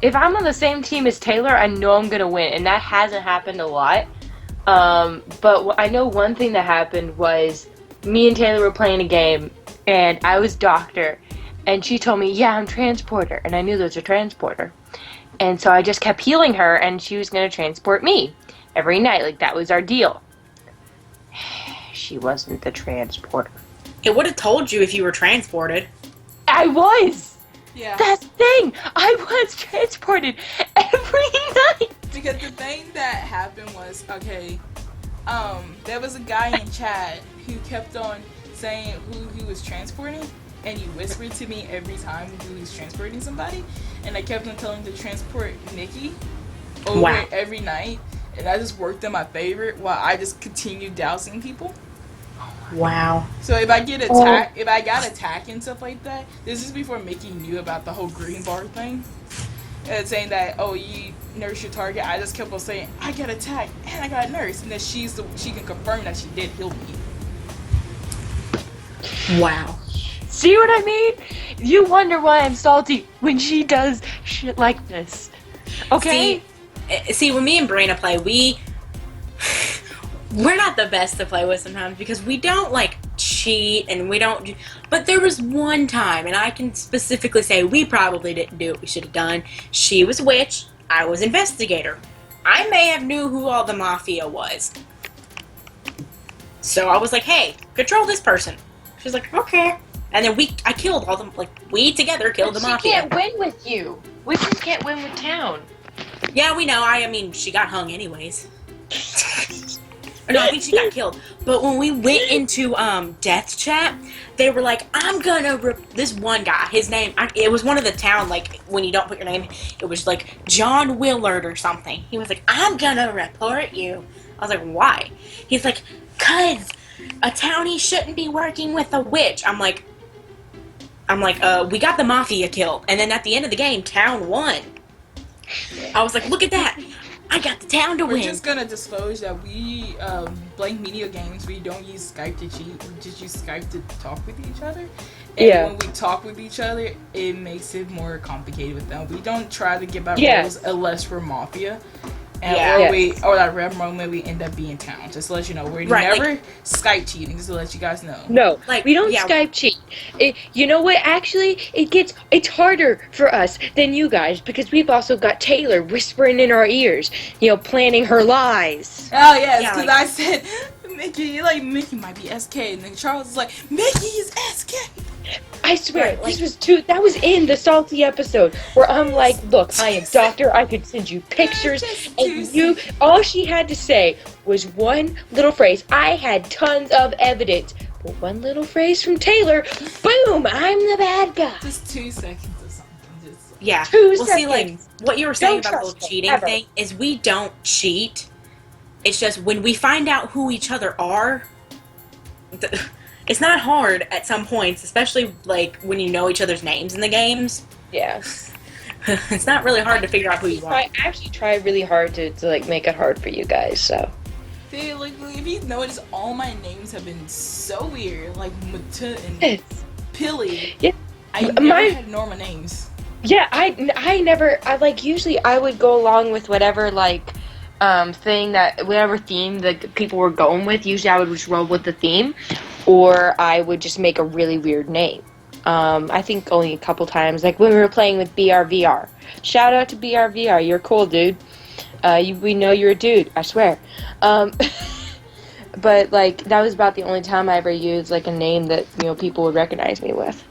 If I'm on the same team as Taylor, I know I'm gonna win, and that hasn't happened a lot. But I know one thing that happened was me and Taylor were playing a game, and I was Doctor, and she told me, "Yeah, I'm Transporter," and I knew there was a Transporter, and so I just kept healing her, and she was gonna transport me every night. Like that was our deal. She wasn't the Transporter. It would have told you if you were transported. I was. Yeah. That's the thing. I was transported every night. Because the thing that happened was, okay, there was a guy in chat who kept on saying who he was transporting, and he whispered to me every time who he was transporting somebody, and I kept on telling him to transport Nikki over Wow. every night, and that just worked in my favor while I just continued dousing people. Wow. So if I get attacked, if I got attacked and stuff like that, this is before Mickey knew about the whole green bar thing. And saying that, oh, you nurse your target. I just kept on saying, I got attacked and I got nursed, and then she can confirm that she did heal me. Wow. See what I mean? You wonder why I'm salty when she does shit like this. Okay? See, when me and Brianna play, we're not the best to play with sometimes because we don't like cheat and we don't. But there was one time, and I can specifically say we probably didn't do what we should have done. She was witch, I was investigator. I may have knew who all the mafia was. So I was like, hey, control this person. She's like, okay. And then I killed all them, like, we together killed the mafia. She can't win with you. Witches can't win with town. Yeah, we know. I mean, she got hung anyways. No, I think she got killed. But when we went into death chat, they were like, I'm gonna this one guy, his name, it was one of the town, like, when you don't put your name, it was like John Willard or something. He was like, I'm gonna report you. I was like, why? He's like, 'cause a townie shouldn't be working with a witch. I'm like, we got the mafia killed. And then at the end of the game, town won. I was like, look at that. I got the town to We're win. just gonna disclose that we, Blank Media Games, we don't use Skype to cheat. We just use Skype to talk with each other. And Yeah. when we talk with each other, it makes it more complicated with them. We don't try to give out Yeah. roles unless we're Mafia. And Yeah. or that rare moment we end up being town. Just to let you know, we're Right, never Skype cheating, just to let you guys know. No, Like, we don't yeah. Skype cheat. You know what? Actually, it's harder for us than you guys because we've also got Taylor whispering in our ears, planning her lies. Oh yes, Yeah, because like- I said Mickey might be SK, and then Charles is like, Mickey is SK. I swear, Right, like- that was in the salty episode where I'm like, look, I am doctor, I could send you pictures, and all she had to say was one little phrase. I had tons of evidence, but one little phrase from Taylor, boom, I'm the bad guy. Just 2 seconds or something. Just Yeah. 2 Well, see, like, seconds. what you were saying Don't about the whole trust cheating them, ever. thing is we don't cheat. It's just when we find out who each other are, it's not hard at some points, especially, like, when you know each other's names in the games. Yeah. It's not really hard to figure out who you I are. actually try really hard to like make it hard for you guys, so. See, like, if you notice, all my names have been so weird, like Mata and It's, Pilly. Yeah. I never Mine- had normal names. Yeah, I never, I like, usually I would go along with whatever, like, thing that, whatever theme the people were going with. Usually I would just roll with the theme, or I would just make a really weird name. I think only a couple times, like when we were playing with BRVR. Shout out to BRVR, you're cool, dude. We know you're a dude, I swear. Um, but, like, that was about the only time I ever used, like, a name that, people would recognize me with.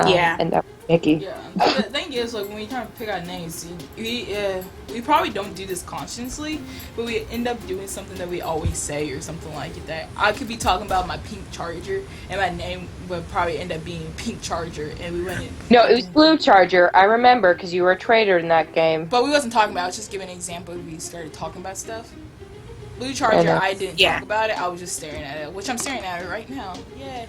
Yeah. And that was Mickey. Yeah, the thing is, like, when we try to pick out names, we probably don't do this consciously, but we end up doing something that we always say or something like it. That I could be talking about my pink charger, and my name would probably end up being Pink Charger, and we wouldn't. No, it was Blue Charger. I remember because you were a traitor in that game. But we wasn't talking about. I was just giving an example. We started talking about stuff. Blue Charger, I didn't talk about it. I was just staring at it, which I'm staring at it right now. Yeah.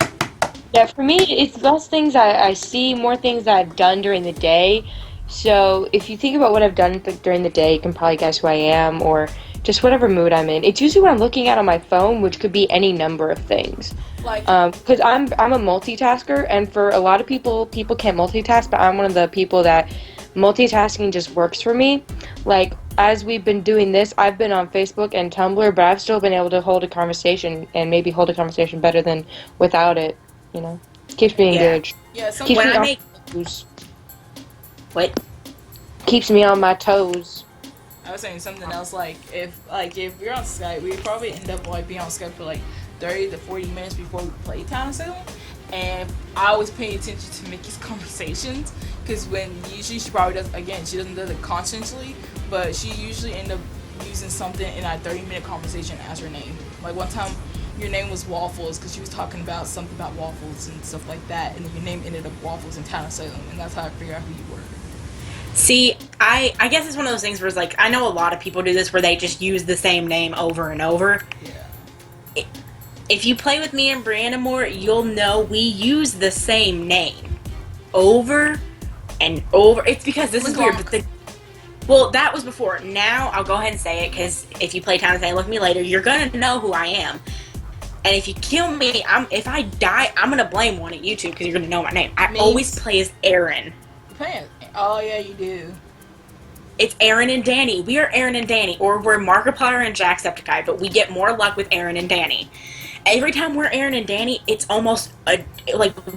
Yeah, for me, it's less things I see, more things that I've done during the day. So if you think about what I've done during the day, you can probably guess who I am, or just whatever mood I'm in. It's usually what I'm looking at on my phone, which could be any number of things. Like, because I'm a multitasker, and for a lot of people can't multitask, but I'm one of the people that multitasking just works for me. Like, as we've been doing this, I've been on Facebook and Tumblr, but I've still been able to hold a conversation, and maybe hold a conversation better than without it. Keeps me engaged. Yeah, keeps me on my toes. What? Keeps me on my toes. I was saying something else, like, if we're on Skype, we'd probably end up, like, being on Skype for, like, 30 to 40 minutes before we play Town of Salem. And I always pay attention to Mickey's conversations, because usually she probably does, again, she doesn't do it consciously, but she usually end up using something in that 30-minute conversation as her name. Like, one time, your name was Waffles because she was talking about something about waffles and stuff like that, and then your name ended up Waffles in Town of Salem, and that's how I figured out who you were. See, I guess it's one of those things where it's like, I know a lot of people do this where they just use the same name over and over. Yeah. If you play with me and Brianna more, you'll know we use the same name over and over. It's because this is weird, but well, that was before. Now, I'll go ahead and say it, because if you play Town of Salem with me later, you're going to know who I am. And if you kill me, if I die, I'm gonna blame one of you two because you're gonna know my name. I always play as Aaron. Oh yeah, you do. It's Aaron and Danny. We are Aaron and Danny, or we're Markiplier and Jacksepticeye, but we get more luck with Aaron and Danny. Every time we're Aaron and Danny, it's almost like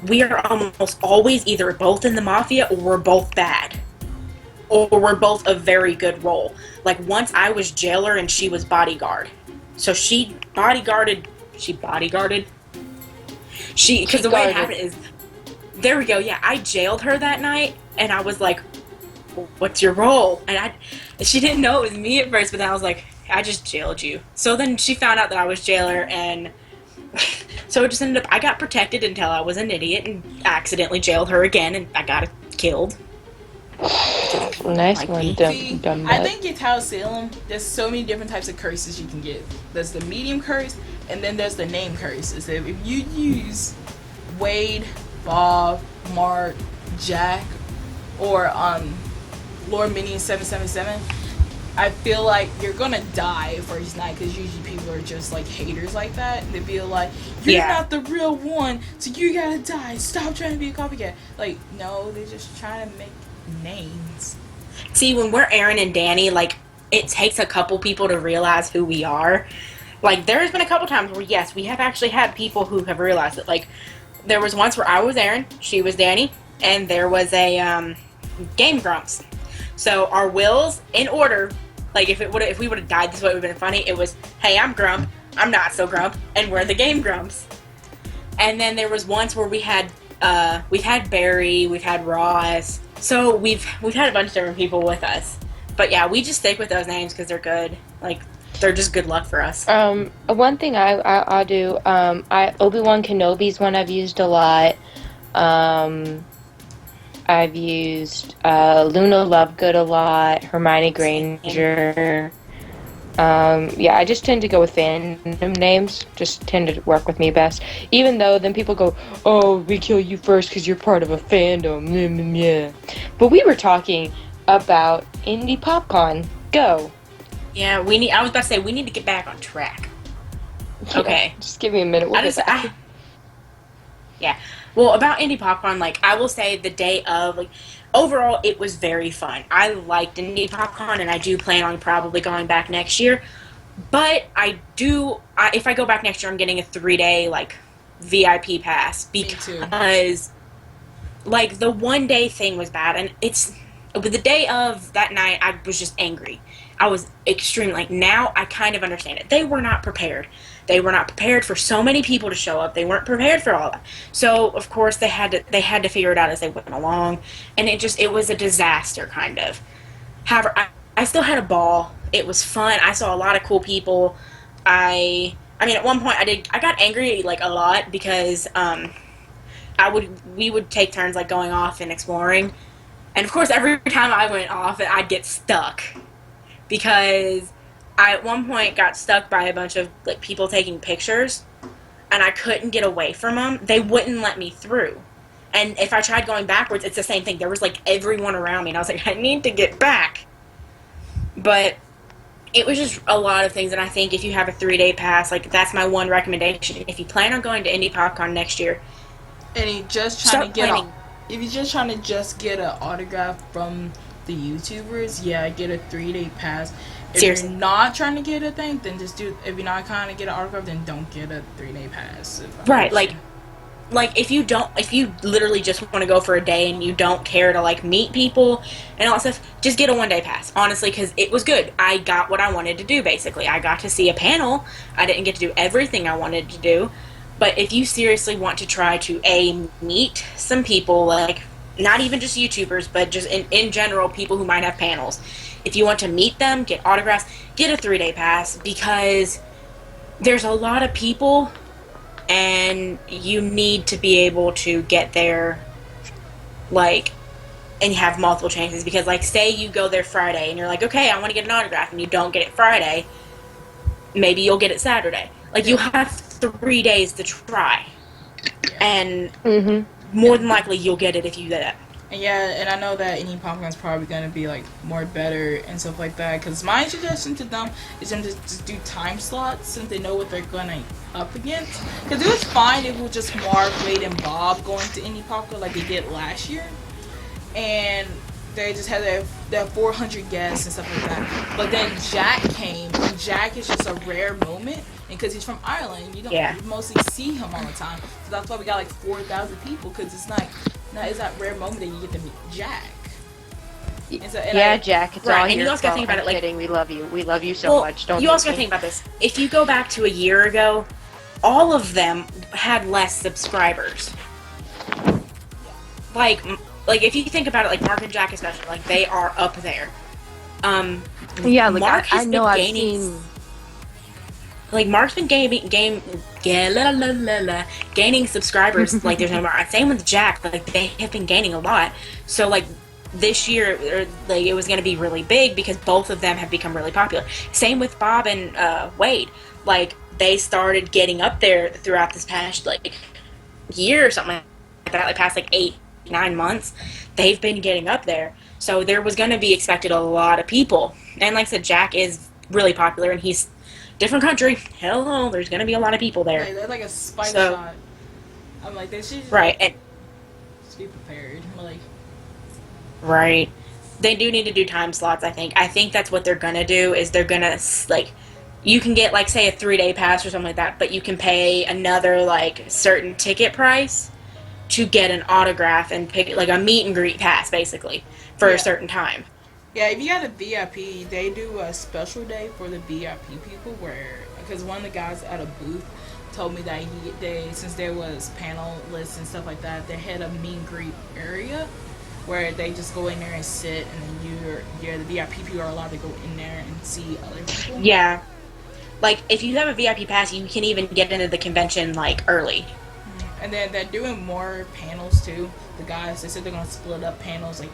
we are almost always either both in the mafia or we're both bad, or we're both a very good role. Like, once I was jailer and she was bodyguard, so she bodyguarded. Because the way it happened is, there we go, yeah, I jailed her that night, and I was like, what's your role? And she didn't know it was me at first, but then I was like, I just jailed you. So then she found out that I was jailer, and so it just ended up, I got protected until I was an idiot and accidentally jailed her again, and I got killed. Nice one, dumb I think in Town of Salem, there's so many different types of curses you can get. There's the medium curse, and then there's the name curses. If you use Wade, Bob, Mark, Jack, or Lord Minion 777, I feel like you're gonna die first night, because usually people are just like haters like that, and they feel like, you're not the real one, so you gotta die. Stop trying to be a copycat. Like, no, they're just trying to make names. See, when we're Aaron and Danny, like, it takes a couple people to realize who we are. Like, there's been a couple times where, yes, we have actually had people who have realized it. Like, there was once where I was Aaron, she was Danny, and there was a Game Grumps. So our wills in order, like, if we would have died this way, it would have been funny. It was, hey, I'm Grump, I'm not so Grump, and we're the Game Grumps. And then there was once where we've had Barry, we've had Ross. So we've had a bunch of different people with us. But yeah, we just stick with those names because they're good. Like, they're just good luck for us. One thing I'll do, Obi-Wan Kenobi's one I've used a lot. I've used Luna Lovegood a lot, Hermione Granger. Yeah, I just tend to go with fandom names. Just tend to work with me best. Even though then people go, oh, we kill you first because you're part of a fandom. Yeah. But we were talking about Indie PopCon. Go. Yeah, I was about to say, we need to get back on track. Okay. Yeah, just give me a minute. Yeah. Well, about Indie Popcorn, like, I will say the day of, like, overall, it was very fun. I liked Indie Popcorn, and I do plan on probably going back next year. But if I go back next year, I'm getting a 3-day, like, VIP pass. Me too. Because, like, the 1-day thing was bad. And but the day of that night, I was just angry. I was extremely, like, now I kind of understand it. They were not prepared. They were not prepared for so many people to show up. They weren't prepared for all that. So, of course, they had to figure it out as they went along. And it was a disaster, kind of. However, I still had a ball. It was fun. I saw a lot of cool people. I mean, at one point, I got angry, like, a lot because, we would take turns, like, going off and exploring. And, of course, every time I went off, I'd get stuck. Because I, at one point, got stuck by a bunch of, like, people taking pictures. And I couldn't get away from them. They wouldn't let me through. And if I tried going backwards, it's the same thing. There was, like, everyone around me. And I was like, I need to get back. But it was just a lot of things. And I think if you have a 3-day pass, like, that's my one recommendation. If you plan on going to Indie PopCon next year, and you're just trying to get an autograph from the YouTubers, yeah, get a 3-day pass. If seriously, you're not trying to get a thing, then just do. If you're not trying to get an autograph, then don't get a 3-day pass. Right, like if you literally just want to go for a day and you don't care to, like, meet people and all that stuff, just get a 1-day pass, honestly, because it was good. I got what I wanted to do, basically. I got to see a panel. I didn't get to do everything I wanted to do, but if you seriously want to try to, meet some people, like, not even just YouTubers, but just in general, people who might have panels, if you want to meet them, get autographs, get a 3-day pass, because there's a lot of people, and you need to be able to get there, like, and have multiple chances. Because, like, say you go there Friday, and you're like, okay, I want to get an autograph, and you don't get it Friday, maybe you'll get it Saturday. Like, you have 3 days to try. And more than likely, you'll get it if you do that. And I know that Indie Popcorn's probably going to be, like, more better and stuff like that. Because my suggestion to them is them to just do time slots since they know what they're going to up against. Because it was fine if it was just Mark, Wade, and Bob going to Indie Popcorn like they did last year. And they just had their 400 guests and stuff like that. But then Jack came, and Jack is just a rare moment. And because he's from Ireland, you mostly see him all the time. So that's why we got like 4,000 people, because it's like, it's that rare moment that you get to meet Jack. Jack, it's all and your you also gotta fault. think about it, like, kidding. We love you so much. Don't you also gotta think about this. If you go back to a year ago, all of them had less subscribers. Like if you think about it, like Mark and Jack especially, like, they are up there. Mark I know I've seen. Like, Mark's been gaining subscribers. Like, there's no more. Same with Jack. Like, they have been gaining a lot. So, like, this year, like, it was going to be really big because both of them have become really popular. Same with Bob and Wade. Like, they started getting up there throughout this past, like, year or something like that. Like, past, like, 8-9 months. They've been getting up there. So there was going to be expected a lot of people. And like I said, Jack is really popular, and he's different country. Hello, there's going to be a lot of people there. Like, that's like a spike shot. I'm like, they should just, right, and just be prepared. I'm like, right. They do need to do time slots, I think. I think that's what they're going to do, is they're going to, like, you can get, like, say, a 3-day pass or something like that, but you can pay another, like, certain ticket price to get an autograph and pick, like, a meet and greet pass, basically, for a certain time. Yeah, if you got a VIP, they do a special day for the VIP people because one of the guys at a booth told me that since there was panel lists and stuff like that, they had a meet and greet area where they just go in there and sit, and then the VIP people are allowed to go in there and see other people. Yeah. Like, if you have a VIP pass, you can even get into the convention, like, early. And then they're doing more panels, too. The guys, they said they're going to split up panels, like,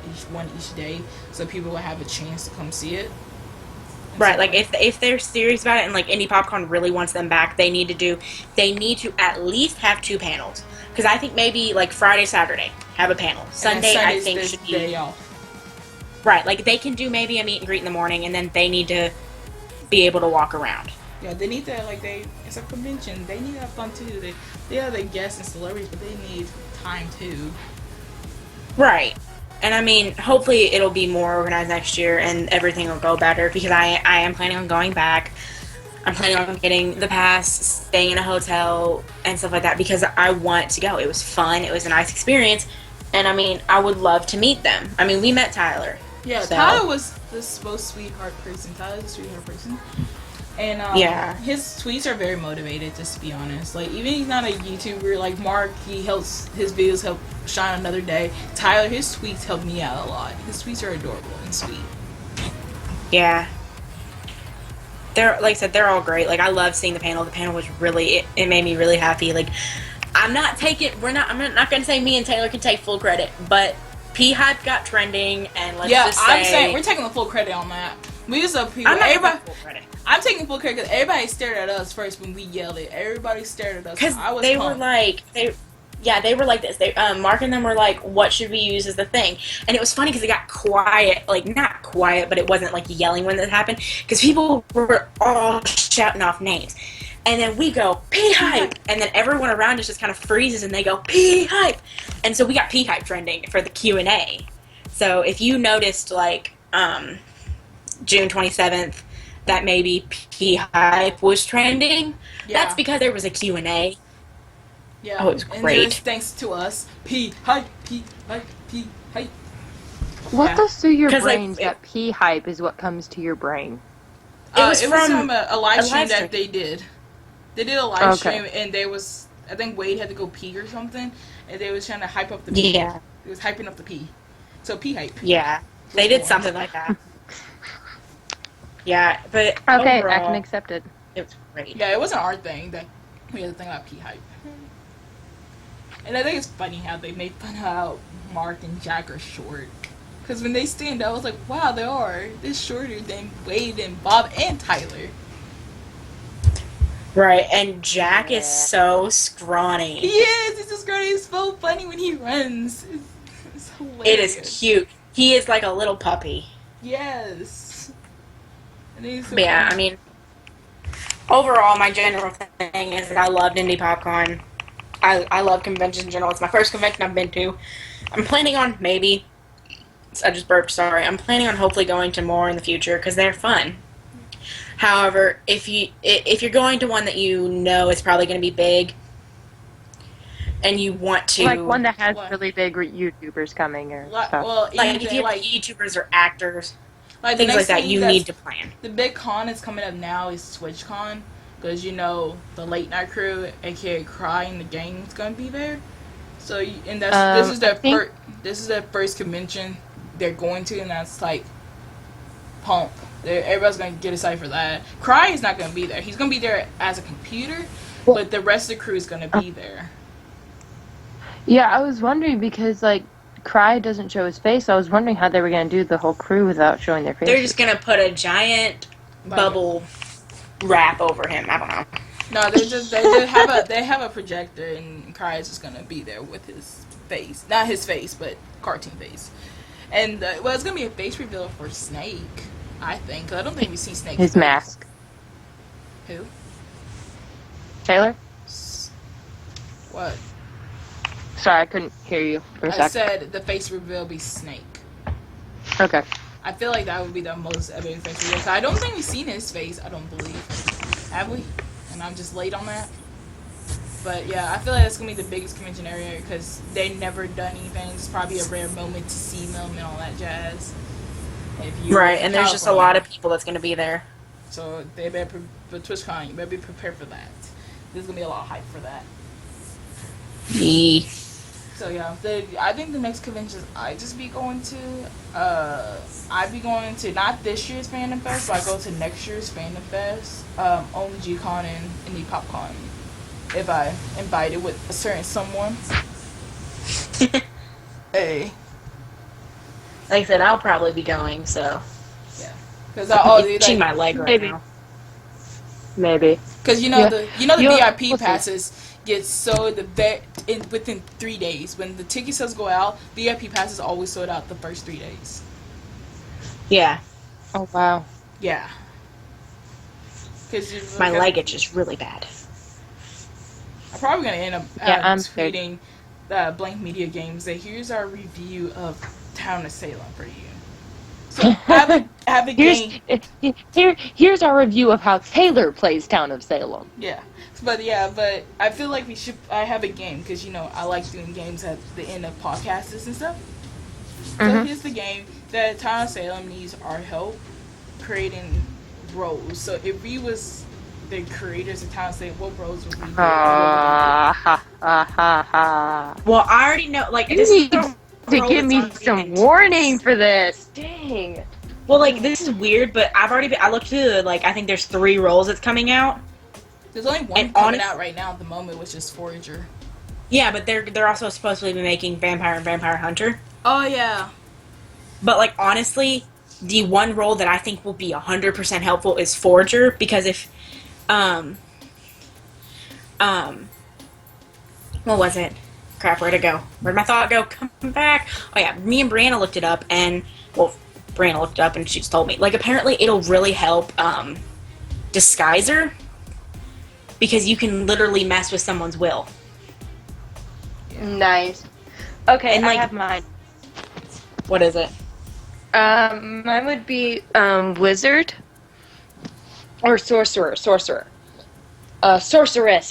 each day, so people will have a chance to come see it. Right, like, if they're serious about it, and, like, Indie Popcorn really wants them back, they need to at least have 2 panels. Because I think maybe, like, Friday, Saturday, have a panel. Sunday, I think, should be day off. Right, like, they can do maybe a meet and greet in the morning, and then they need to be able to walk around. Yeah, they need that. Like it's a convention. They need to have fun too. They have the guests and celebrities, but they need time too. Right. And I mean, hopefully it'll be more organized next year and everything will go better because I am planning on going back. I'm planning on getting the pass, staying in a hotel, and stuff like that because I want to go. It was fun. It was a nice experience. And I mean, I would love to meet them. I mean, we met Tyler. Yeah, so. Tyler was the most sweetheart person. Tyler's a sweetheart person. And yeah, his tweets are very motivated, just to be honest. Like, even he's not a YouTuber, like Mark, he helps, his videos help shine another day. Tyler, his tweets help me out a lot. His tweets are adorable and sweet. Yeah. They're, like I said, they're all great. Like, I love seeing the panel. The panel was really, it made me really happy. Like, I'm not going to say me and Taylor can take full credit, but P-Hype got trending, and let's just say... I'm saying, we're taking the full credit on that. We just up here. I'm not taking full credit. I'm taking full credit because everybody stared at us first when we yelled it. Everybody stared at us. Because they were like, they were like this. They Mark and them were like, "What should we use as the thing?" And it was funny because it got quiet, like not quiet, but it wasn't like yelling when that happened because people were all shouting off names. And then we go P-Hype, and then everyone around us just kind of freezes and they go P-Hype, and so we got P-Hype trending for the Q&A. So if you noticed, like June 27th. That maybe P-Hype was trending. Yeah. That's because there was a Q&A. Yeah. Oh, it was great. And thanks to us. P-Hype, P-Hype, P-Hype. What goes through your brains that P-Hype is what comes to your brain? It was from a live stream that they did. They did a live stream, and I think Wade had to go pee or something, and they was trying to hype up the P. Yeah. It was hyping up the P. So P-Hype. Yeah. They did something like that. Yeah, but okay, overall, I can accept it. It was great. Yeah, it wasn't our thing. That we had to think about P-Hype. And I think it's funny how they made fun of how Mark and Jack are short. Because when they stand up, I was like, wow, they are. They're shorter than Wade and Bob and Tyler. Right, and Jack is so scrawny. He is. He's so scrawny. It's so funny when he runs. It's hilarious. It is cute. He is like a little puppy. Yes. But yeah, I mean, overall, my general thing is that I loved Indie Popcorn. I love conventions in general. It's my first convention I've been to. I'm planning on maybe. I just burped. Sorry. I'm planning on hopefully going to more in the future because they're fun. However, if you're going to one that you know is probably going to be big, and you want to like one that has really big YouTubers coming or stuff. Well, like if you have YouTubers or actors. Like things like that, you need to plan. The big con is coming up now is TwitchCon, because you know the late night crew, aka Cry and the gang, is gonna be there. So and this is their first convention they're going to, and that's like pump. Everybody's gonna get excited for that. Cry is not gonna be there. He's gonna be there as a computer, but the rest of the crew is gonna be there. Yeah, I was wondering because like. Cry doesn't show his face. I was wondering how they were going to do the whole crew without showing their face. They're just going to put a giant bubble wrap over him. I don't know. No, they have a projector, and Cry is just going to be there with his face. Not his face, but cartoon face. And it's going to be a face reveal for Snake, I think. I don't think we've seen Snake. His mask. Who? Taylor? What? Sorry, I couldn't hear you for a second. I said the face reveal be Snake. Okay. I feel like that would be the most epic face reveal. I don't think we've seen his face, I don't believe. Have we? And I'm just late on that. But yeah, I feel like that's going to be the biggest convention area because they never done anything. It's probably a rare moment to see them and all that jazz. Right, and there's just a lot of people that's going to be there. So they better, for TwitchCon, you better be prepared for that. There's going to be a lot of hype for that. Yeah. So yeah, I think the next conventions I just be going to, I'd be going to not this year's Fandom Fest, but I go to next year's Fandom Fest, OMGcon and IndiePopCon, if I invited with a certain someone. Hey. Like I said, I'll probably be going, so. Yeah. Because I'm itching my leg right now. Maybe. Because you know the VIP passes get sold within 3 days. When the ticket sales go out, VIP passes always sold out the first 3 days. Yeah. Oh wow. Yeah. Because My leg is just really bad. I'm probably gonna end up I'm tweeting Blank Media Games that here's our review of Town of Salem for you. So I have a game. Here's our review of how Taylor plays Town of Salem. Yeah, but I feel like I have a game because I like doing games at the end of podcasts and stuff. So here's the game that Town of Salem needs our help creating roles. So if we was the creators of Town of Salem, what roles would we do? Well, I already know. Like, You this need is to give me some warning for this. Dang. Well, like, this is weird, but I looked through I think there's 3 roles that's coming out. There's only one coming out right now at the moment, which is Forager. Yeah, but they're also supposed to be making Vampire and Vampire Hunter. Oh yeah. But like, honestly, the one role that I think will be 100% helpful is Forager, because if what was it? Crap, where'd it go? Where'd my thought go? Come back. Oh yeah, me and Brianna looked it up, and Brianna looked it up and she's told me, like, apparently it'll really help Disguiser, because you can literally mess with someone's will. Nice. Okay, And, I like, have mine. What is it? Mine would be wizard or sorcerer. Sorceress.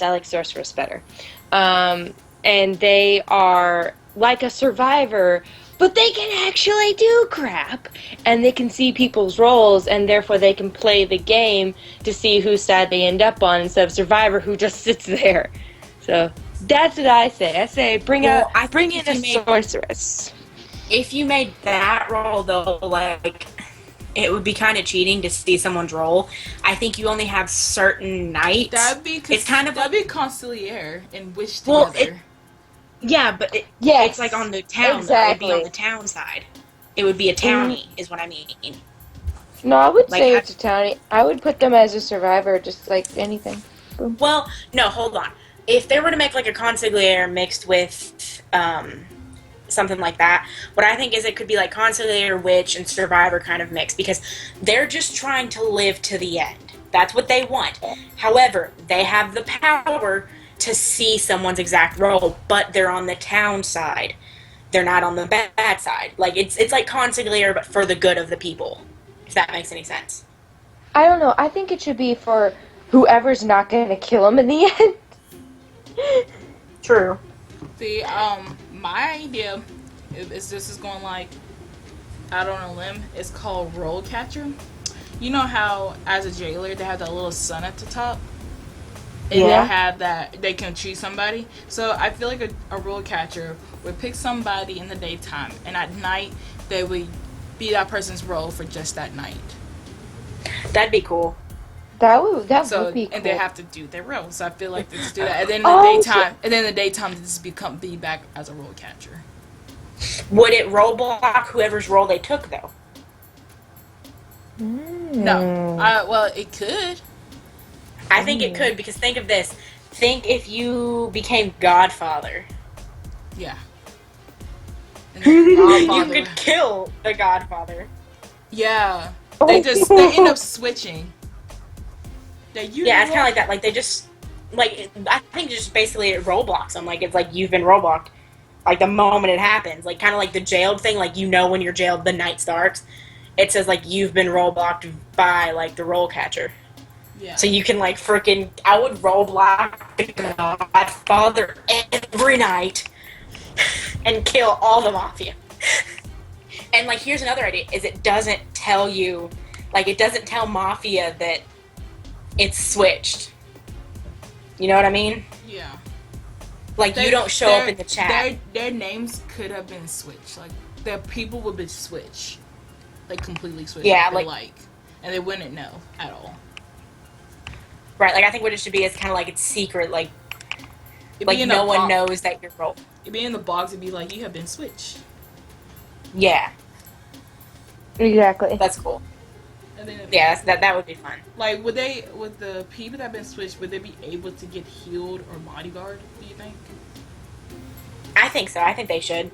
I like sorceress better. And they are like a survivor, but they can actually do crap, and they can see people's roles, and therefore they can play the game to see whose side they end up on, instead of survivor who just sits there. So that's what I say. I say bring in a sorceress. If you made that role, though, like, it would be kind of cheating to see someone's role. I think you only have certain nights. That'd be Consigliere and Wish Well, together. Yeah, but it's like on the town. Exactly. It would be on the town side. It would be a townie, is what I mean. No, I would Like, say it's a townie. I would put them as a survivor, just like anything. Boom. Well, no, hold on. If they were to make like a consigliere mixed with something like that, what I think is it could be like consigliere, witch, and survivor kind of mix, because they're just trying to live to the end. That's what they want. However, they have the power to see someone's exact role, but they're on the town side. They're not on the bad side. Like, it's like consigliere, but for the good of the people, if that makes any sense. I don't know. I think it should be for whoever's not going to kill him in the end. True. See, my idea is this is going like out on a limb. It's called Roll Catcher. You know how as a jailer they have that little sun at the top? And they have that, they can choose somebody. So I feel like a roll catcher would pick somebody in the daytime, and at night they would be that person's role for just that night. That'd be cool. That would be cool. And they have to do their role. So I feel like let's do that. And then in the daytime, this be back as a roll catcher. Would it roll block whoever's role they took, though? No. Well, it could. I think it could, because think of this. Think if you became Godfather. Yeah. And You could kill the Godfather. Yeah. They end up switching. Yeah, it's kind of like that. Like, they just, like, I think just basically it roll blocks them. Like, it's like you've been roll blocked. Like, the moment it happens. Like, kind of like the jailed thing. Like, you know when you're jailed, the night starts. It says, like, you've been roll blocked by, like, the roll catcher. Yeah. So you can, like, freaking, I would roll block the Godfather every night and kill all the Mafia. And, like, here's another idea, is it doesn't tell you, like, it doesn't tell Mafia that it's switched. You know what I mean? Yeah. Like, you don't show up in the chat. Their names could have been switched. Like, their people would be switched. Like, completely switched. Yeah, like, and they wouldn't know at all. Right, like, I think what it should be is kind of like it's secret, like no one knows that you're rolled. It'd be in the box, it'd be like, you have been switched. Yeah. Exactly. That's cool. And then that would be fun. Like, would the people that have been switched, would they be able to get healed or bodyguard, do you think? I think so. I think they should.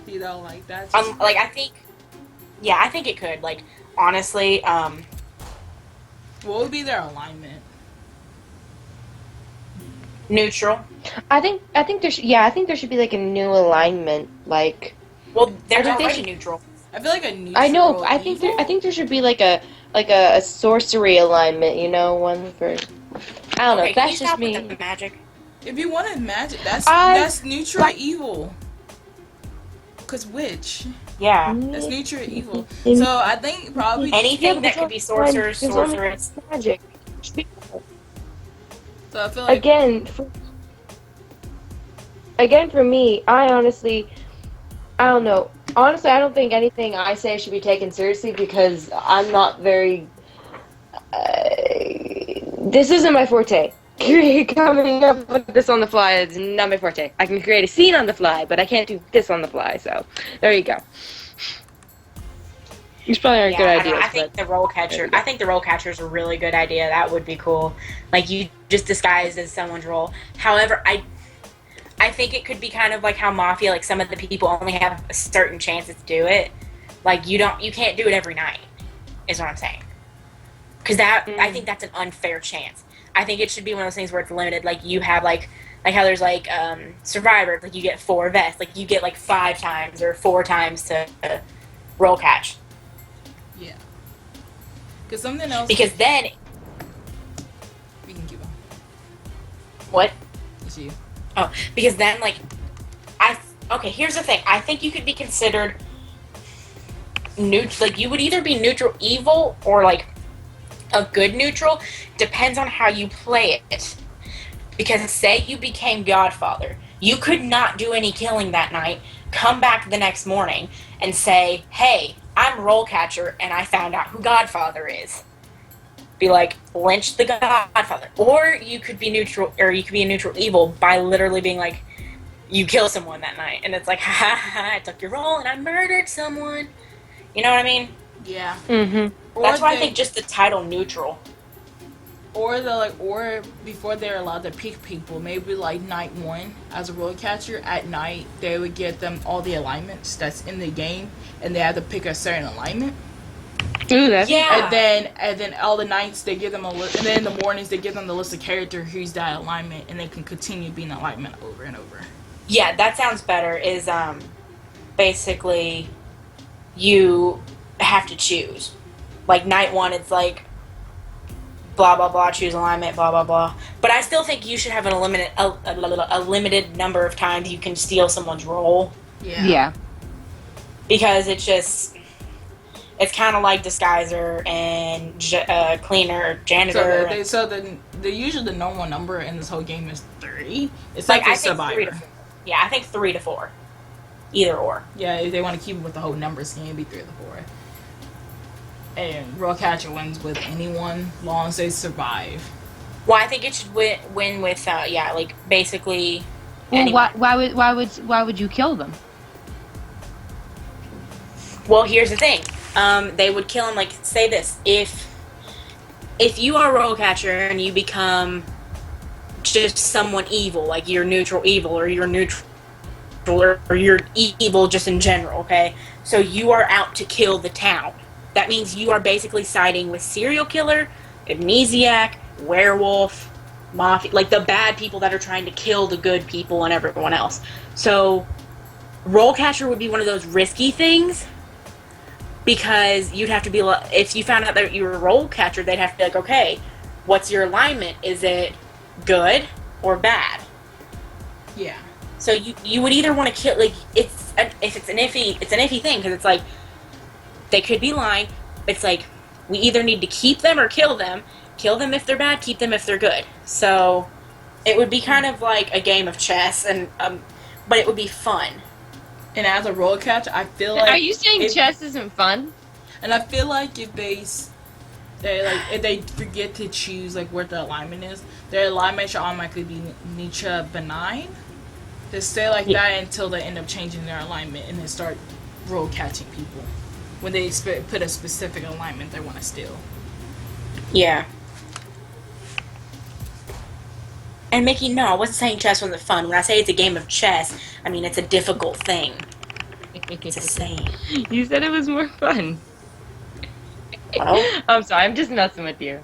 You know, like, that's... like, I think it could. Like, honestly, What would be their alignment? Neutral. I think there should be like a new alignment. Like, Well, there's I think they already should- neutral. I feel like a neutral. I know. I think there should be like a sorcery alignment. You know, one for. I don't know. Okay, can you That's just stop with me. the magic? If you wanted magic, that's neutral like- evil. Cause witch, Yeah. that's neutral evil. So I think probably Anything but that could be sorcerers, there's only sorceress. magic. So I feel like Again, for me, I honestly, I don't know. Honestly, I don't think anything I say should be taken seriously because I'm not very. This isn't my forte. Coming up with this on the fly is not my forte. I can create a scene on the fly, but I can't do this on the fly. So there you go. These probably aren't good I don't know. ideas. I think but the roll catcher. I think the roll catcher is a really good idea. That would be cool. Like you just disguised as someone's role. However, I think it could be kind of like how Mafia. Like some of the people only have a certain chances to do it. Like you can't do it every night. Is what I'm saying. Because I think that's an unfair chance. I think it should be one of those things where it's limited. Like you have like how there's like Survivor. Like you get 4 vests. Like you get like 5 times or 4 times to roll catch. yeah. Cause something else. Because then we can keep on. what? It's you. Oh, because then, like, okay, here's the thing. I think you could be considered neutral. Like, you would either be neutral evil or, like, a good neutral. Depends on how you play it. Because, say you became Godfather. You could not do any killing that night, come back the next morning, and say, hey, I'm Roll Catcher, and I found out who Godfather is. Be like, lynch the Godfather. Or you could be neutral, or you could be a neutral evil by literally being like, you kill someone that night. And it's like, ha ha ha, I took your role and I murdered someone. You know what I mean? Yeah. Mm-hmm. That's why I think just the title neutral. Or before they're allowed to pick people, maybe like night 1 as a roll catcher. At night, they would get them all the alignments that's in the game, and they have to pick a certain alignment. Ooh, that's Yeah. And then all the nights they give them a list, and then in the mornings they give them the list of character who's that alignment, and they can continue being alignment over and over. Yeah, that sounds better. Is basically you have to choose. Like night 1, it's like blah blah blah, choose alignment, blah blah blah. But I still think you should have a limited number of times you can steal someone's role. Yeah. Because it's kind of like disguiser and cleaner, janitor. So the usually the normal number in this whole game is 3. It's like like I a think 3 survivor. to 4. Yeah, I think 3 to 4, either or. Yeah, if they want to keep it with the whole number scheme, it'd be 3 or 4. And roll catcher wins with anyone, long as they survive. Well, I think it should win with like basically. Well, anyone. why would you kill them? Well, here's the thing. They would kill him. Like, say this: if you are a roll catcher and you become just someone evil, like you're neutral evil, or you're neutral, or you're evil just in general. Okay, so you are out to kill the town. That means you are basically siding with serial killer, amnesiac, werewolf, mafia, like the bad people that are trying to kill the good people and everyone else. So, roll catcher would be one of those risky things. Because you'd have to be, if you found out that you were a roll catcher, they'd have to be like, okay, what's your alignment? Is it good or bad? Yeah. So you would either want to kill, like, if it's an iffy thing, because it's like, they could be lying, but it's like, we either need to keep them or kill them if they're bad, keep them if they're good. So, it would be kind of like a game of chess, and but it would be fun. And as a roll catcher, I feel like... Are you saying chess isn't fun? And I feel like if they forget to choose like where the alignment is, their alignment should automatically be Nietzsche benign. They stay like that until they end up changing their alignment and then start roll catching people when they put a specific alignment they want to steal. Yeah. And Mickey, no, I wasn't saying chess wasn't fun. When I say it's a game of chess, I mean it's a difficult thing. It's a saying. You said it was more fun. Well, I'm sorry, I'm just messing with you.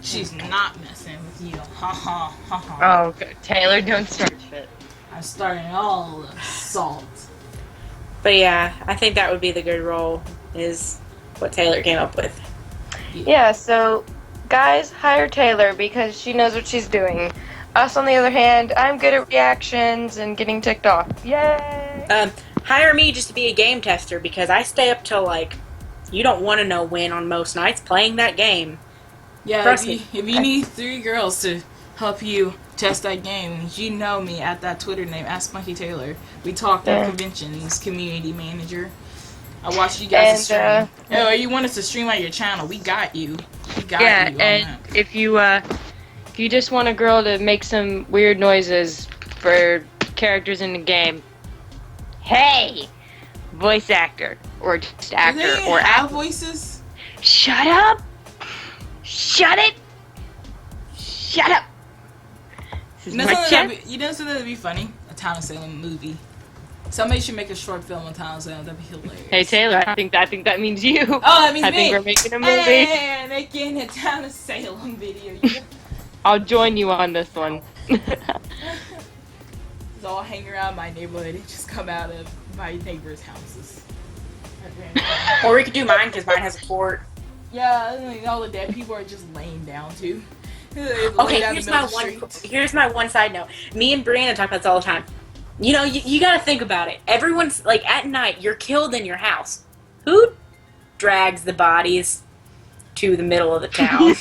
She's not messing with you. Ha ha ha ha. Oh, okay. Taylor, don't start shit. I'm starting all the salt. But yeah, I think that would be the good role, is what Taylor came up with. Yeah, so guys, hire Taylor because she knows what she's doing. Us, on the other hand, I'm good at reactions and getting ticked off. Yay! Hire me just to be a game tester because I stay up till like, you don't want to know when on most nights playing that game. Yeah, Trust if you need 3 girls to help you test that game, you know me at that Twitter name, @SpunkyTaylor. We talked at conventions, community manager. I watched you guys stream. Oh, you want us to stream on your channel? We got you. We got you on and that. if you just want a girl to make some weird noises for characters in the game, hey, voice actor or just actor Do they or have voices? Shut up! Shut it! Shut up! This is You know my something chest. that'd be funny? A Town of Salem movie. Somebody should make a short film on Town of Salem. That'd be hilarious. Hey Taylor, I think that means you. Oh, that means I me. think we're making a movie. Hey, making a Town of Salem video. I'll join you on this one. Just all hang around my neighborhood and just come out of my neighbors' houses. Or we could do mine because mine has a fort. Yeah, like all the dead people are just laying down too. Okay, here's my one side note. Me and Brianna talk about this all the time. You know, you gotta think about it. Everyone's, like, at night, you're killed in your house. Who drags the bodies to the middle of the town?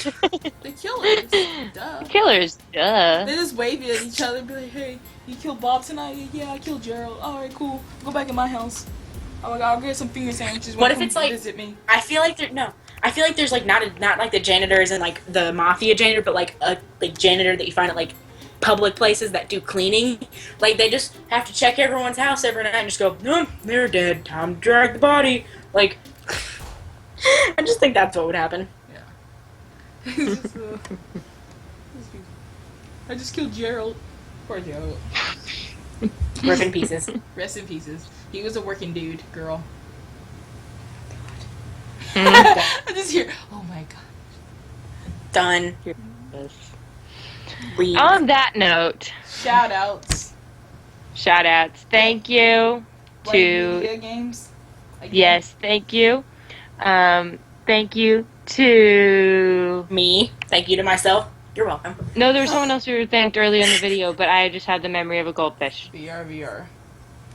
The killers. Duh. Killers, duh. They just wave at each other and be like, hey, you killed Bob tonight? Yeah, I killed Gerald. Alright, cool. Go back in my house. I'll get some finger sandwiches. What if it's like, visit me? I feel like there's like not like the janitors and like the mafia janitor, but like a janitor that you find at like public places that do cleaning. Like they just have to check everyone's house every night and just go, no, they're dead. Time to drag the body. Like, I just think that's what would happen. Yeah. I just killed Gerald. Poor Gerald. Rip in pieces. Rest in pieces. He was a working dude, girl. Mm-hmm. I just hear, oh my god. Done. Leave. On that note, Shout outs. Thank you to Video games. Again. yes, thank you. Thank you to Me. Thank you to myself. You're welcome. no, there was someone else who thanked earlier in the video, but I just had the memory of a goldfish. VR.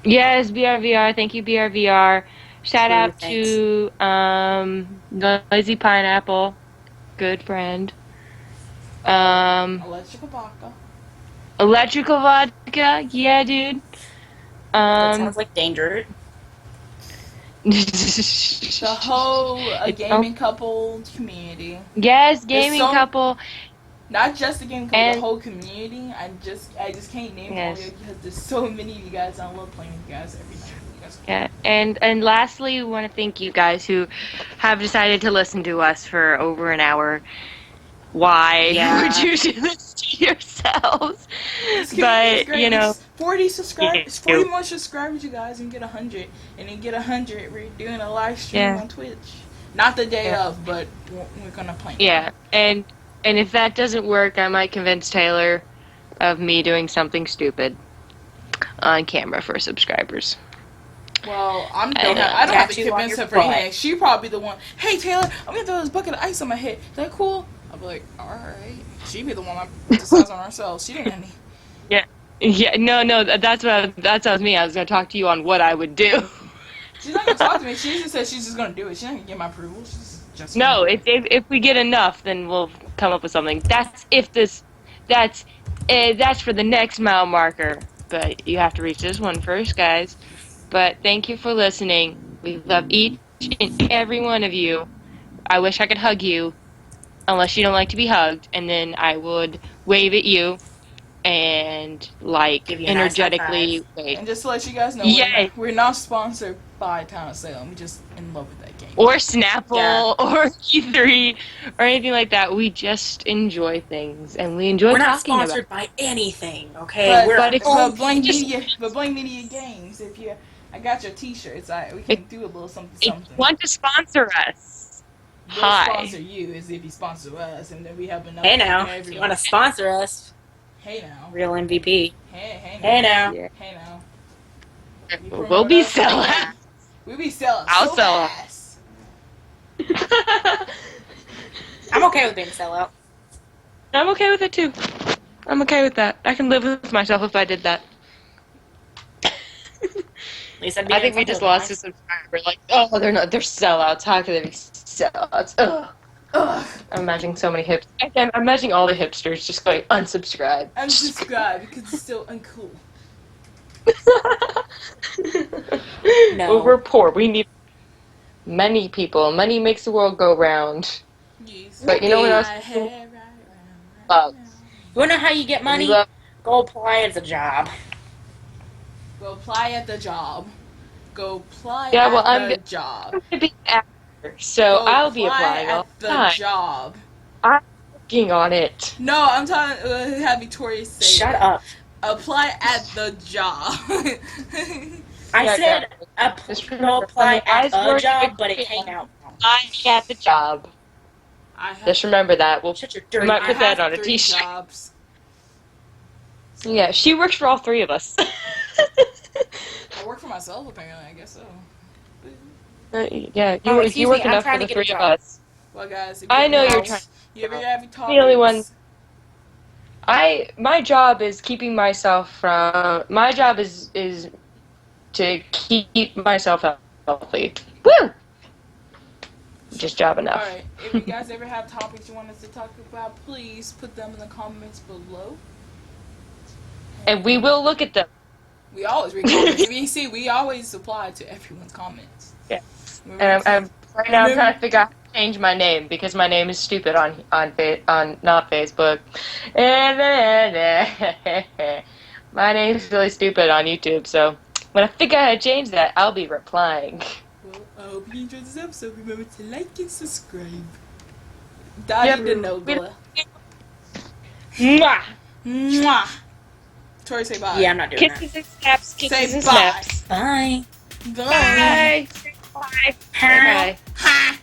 Yes, BRVR. Thank you, BRVR. Shout out Thanks. to Noisy Pineapple, good friend. Electrical vodka. Electrical Vodka, yeah, dude. That sounds like danger. The whole gaming couple community. Yes, gaming so- couple. Not just the gaming couple, And- the whole community. I just can't name all of you because there's so many of you guys. I love playing with you guys every night. You guys Yeah, and lastly, we want to thank you guys who have decided to listen to us for over an hour. Why would you do this to yourselves? It's But great. you know, It's 40 subscribers, Yeah. 40 more subscribers, you guys, and get 100. And then get 100, we're doing a live stream Yeah. on Twitch. Not the day Yeah. of, but we're gonna plan. yeah, and if that doesn't work, I might convince Taylor of me doing something stupid on camera for subscribers. Well, I I don't have got to you on convince your her for butt. anything. She probably the one. Hey Taylor, I'm gonna throw this bucket of ice on my head. Is that cool? I'll be like, all right. She be the one that decides on herself. She didn't any. Yeah, no, that's what was me. I was gonna talk to you on what I would do. She's not gonna talk to me. She just said she's just gonna do it. She's not gonna get my approval. She's just No, gonna do if we get enough, then we'll come up with something. That's for the next mile marker. But you have to reach this one first, guys. But thank you for listening. We love each and every one of you. I wish I could hug you, unless you don't like to be hugged, and then I would wave at you and like Give you a nice energetically high wave. And just to let you guys know, Yay. we're not sponsored by Town of Salem. We're just in love with that game. Or Snapple, Yeah. or E3, or anything like that. We just enjoy things, and we enjoy We're not talking about sponsored by anything, okay? But Blank Blank Media Games. If you, I got your T-shirts. We can do a little something. If you want to sponsor us, We'll Hi. sponsor you as if you sponsor us, and then we have enough. Hey now, for if you everyone. want to sponsor us, Hey now. real MVP. Hey Hey now. Yeah. Hey now. You We'll promote be us, hey selling. now. We be selling. I'll so sell 'em. fast. I'm okay with being a sellout. I'm okay with it too. I'm okay with that. I can live with myself if I did that. At least I'd be I think we in just something lost a subscriber. Like, oh, they're not. They're sellouts. How could they be sellouts? Ugh. Ugh. I'm imagining so many hips. I'm imagining all the hipsters just going unsubscribe. Unsubscribe because it's still uncool. No. Well, we're poor. We need many people. Money makes the world go round. Yes. But you know what else? My hair right Love. round. You wanna know how you get money? We love- Go apply as a job. Go apply at the job. Go apply Yeah, well, at I'm the job. going to be an actor, so Go I'll be apply applying all at the the time. job. I'm working on it. No, I'm talking. Have Victoria say. Shut it. up. Apply at the job. I Yeah, said Just go remember, apply when the eyes at were a job, but it Victoria, came out wrong. I got the job. I have, Just remember that. We'll Shut your we dirty might I put have that on a 3 t-shirt. jobs. Yeah, she works for all three of us. I work for myself apparently. I guess so. Yeah, Oh, you excuse work me, I'm enough for trying the to get a three of job. us. Well, guys, if I know you're guys- trying. You ever have topics? The only one. My job is keeping myself from. My job is to keep myself healthy. Woo! Just job enough. Alright, if you guys ever have topics you want us to talk about, please put them in the comments below. And we will look at them. We always read comments. If you see, we always reply to everyone's comments. Yeah. Remember And to- I'm right now I'm trying to figure out how to change my name because my name is stupid on not Facebook. My name is really stupid on YouTube. So when I figure out how to change that, I'll be replying. Well, I hope you enjoyed this episode. Remember to like and subscribe. Daddy the Nogla. Mwah! Mwah. Tori, say bye. Yeah, I'm not doing Kisses and snaps. Kisses Say and bye. snaps. that. Bye. Bye. Bye. Bye. Bye. Bye. Ha.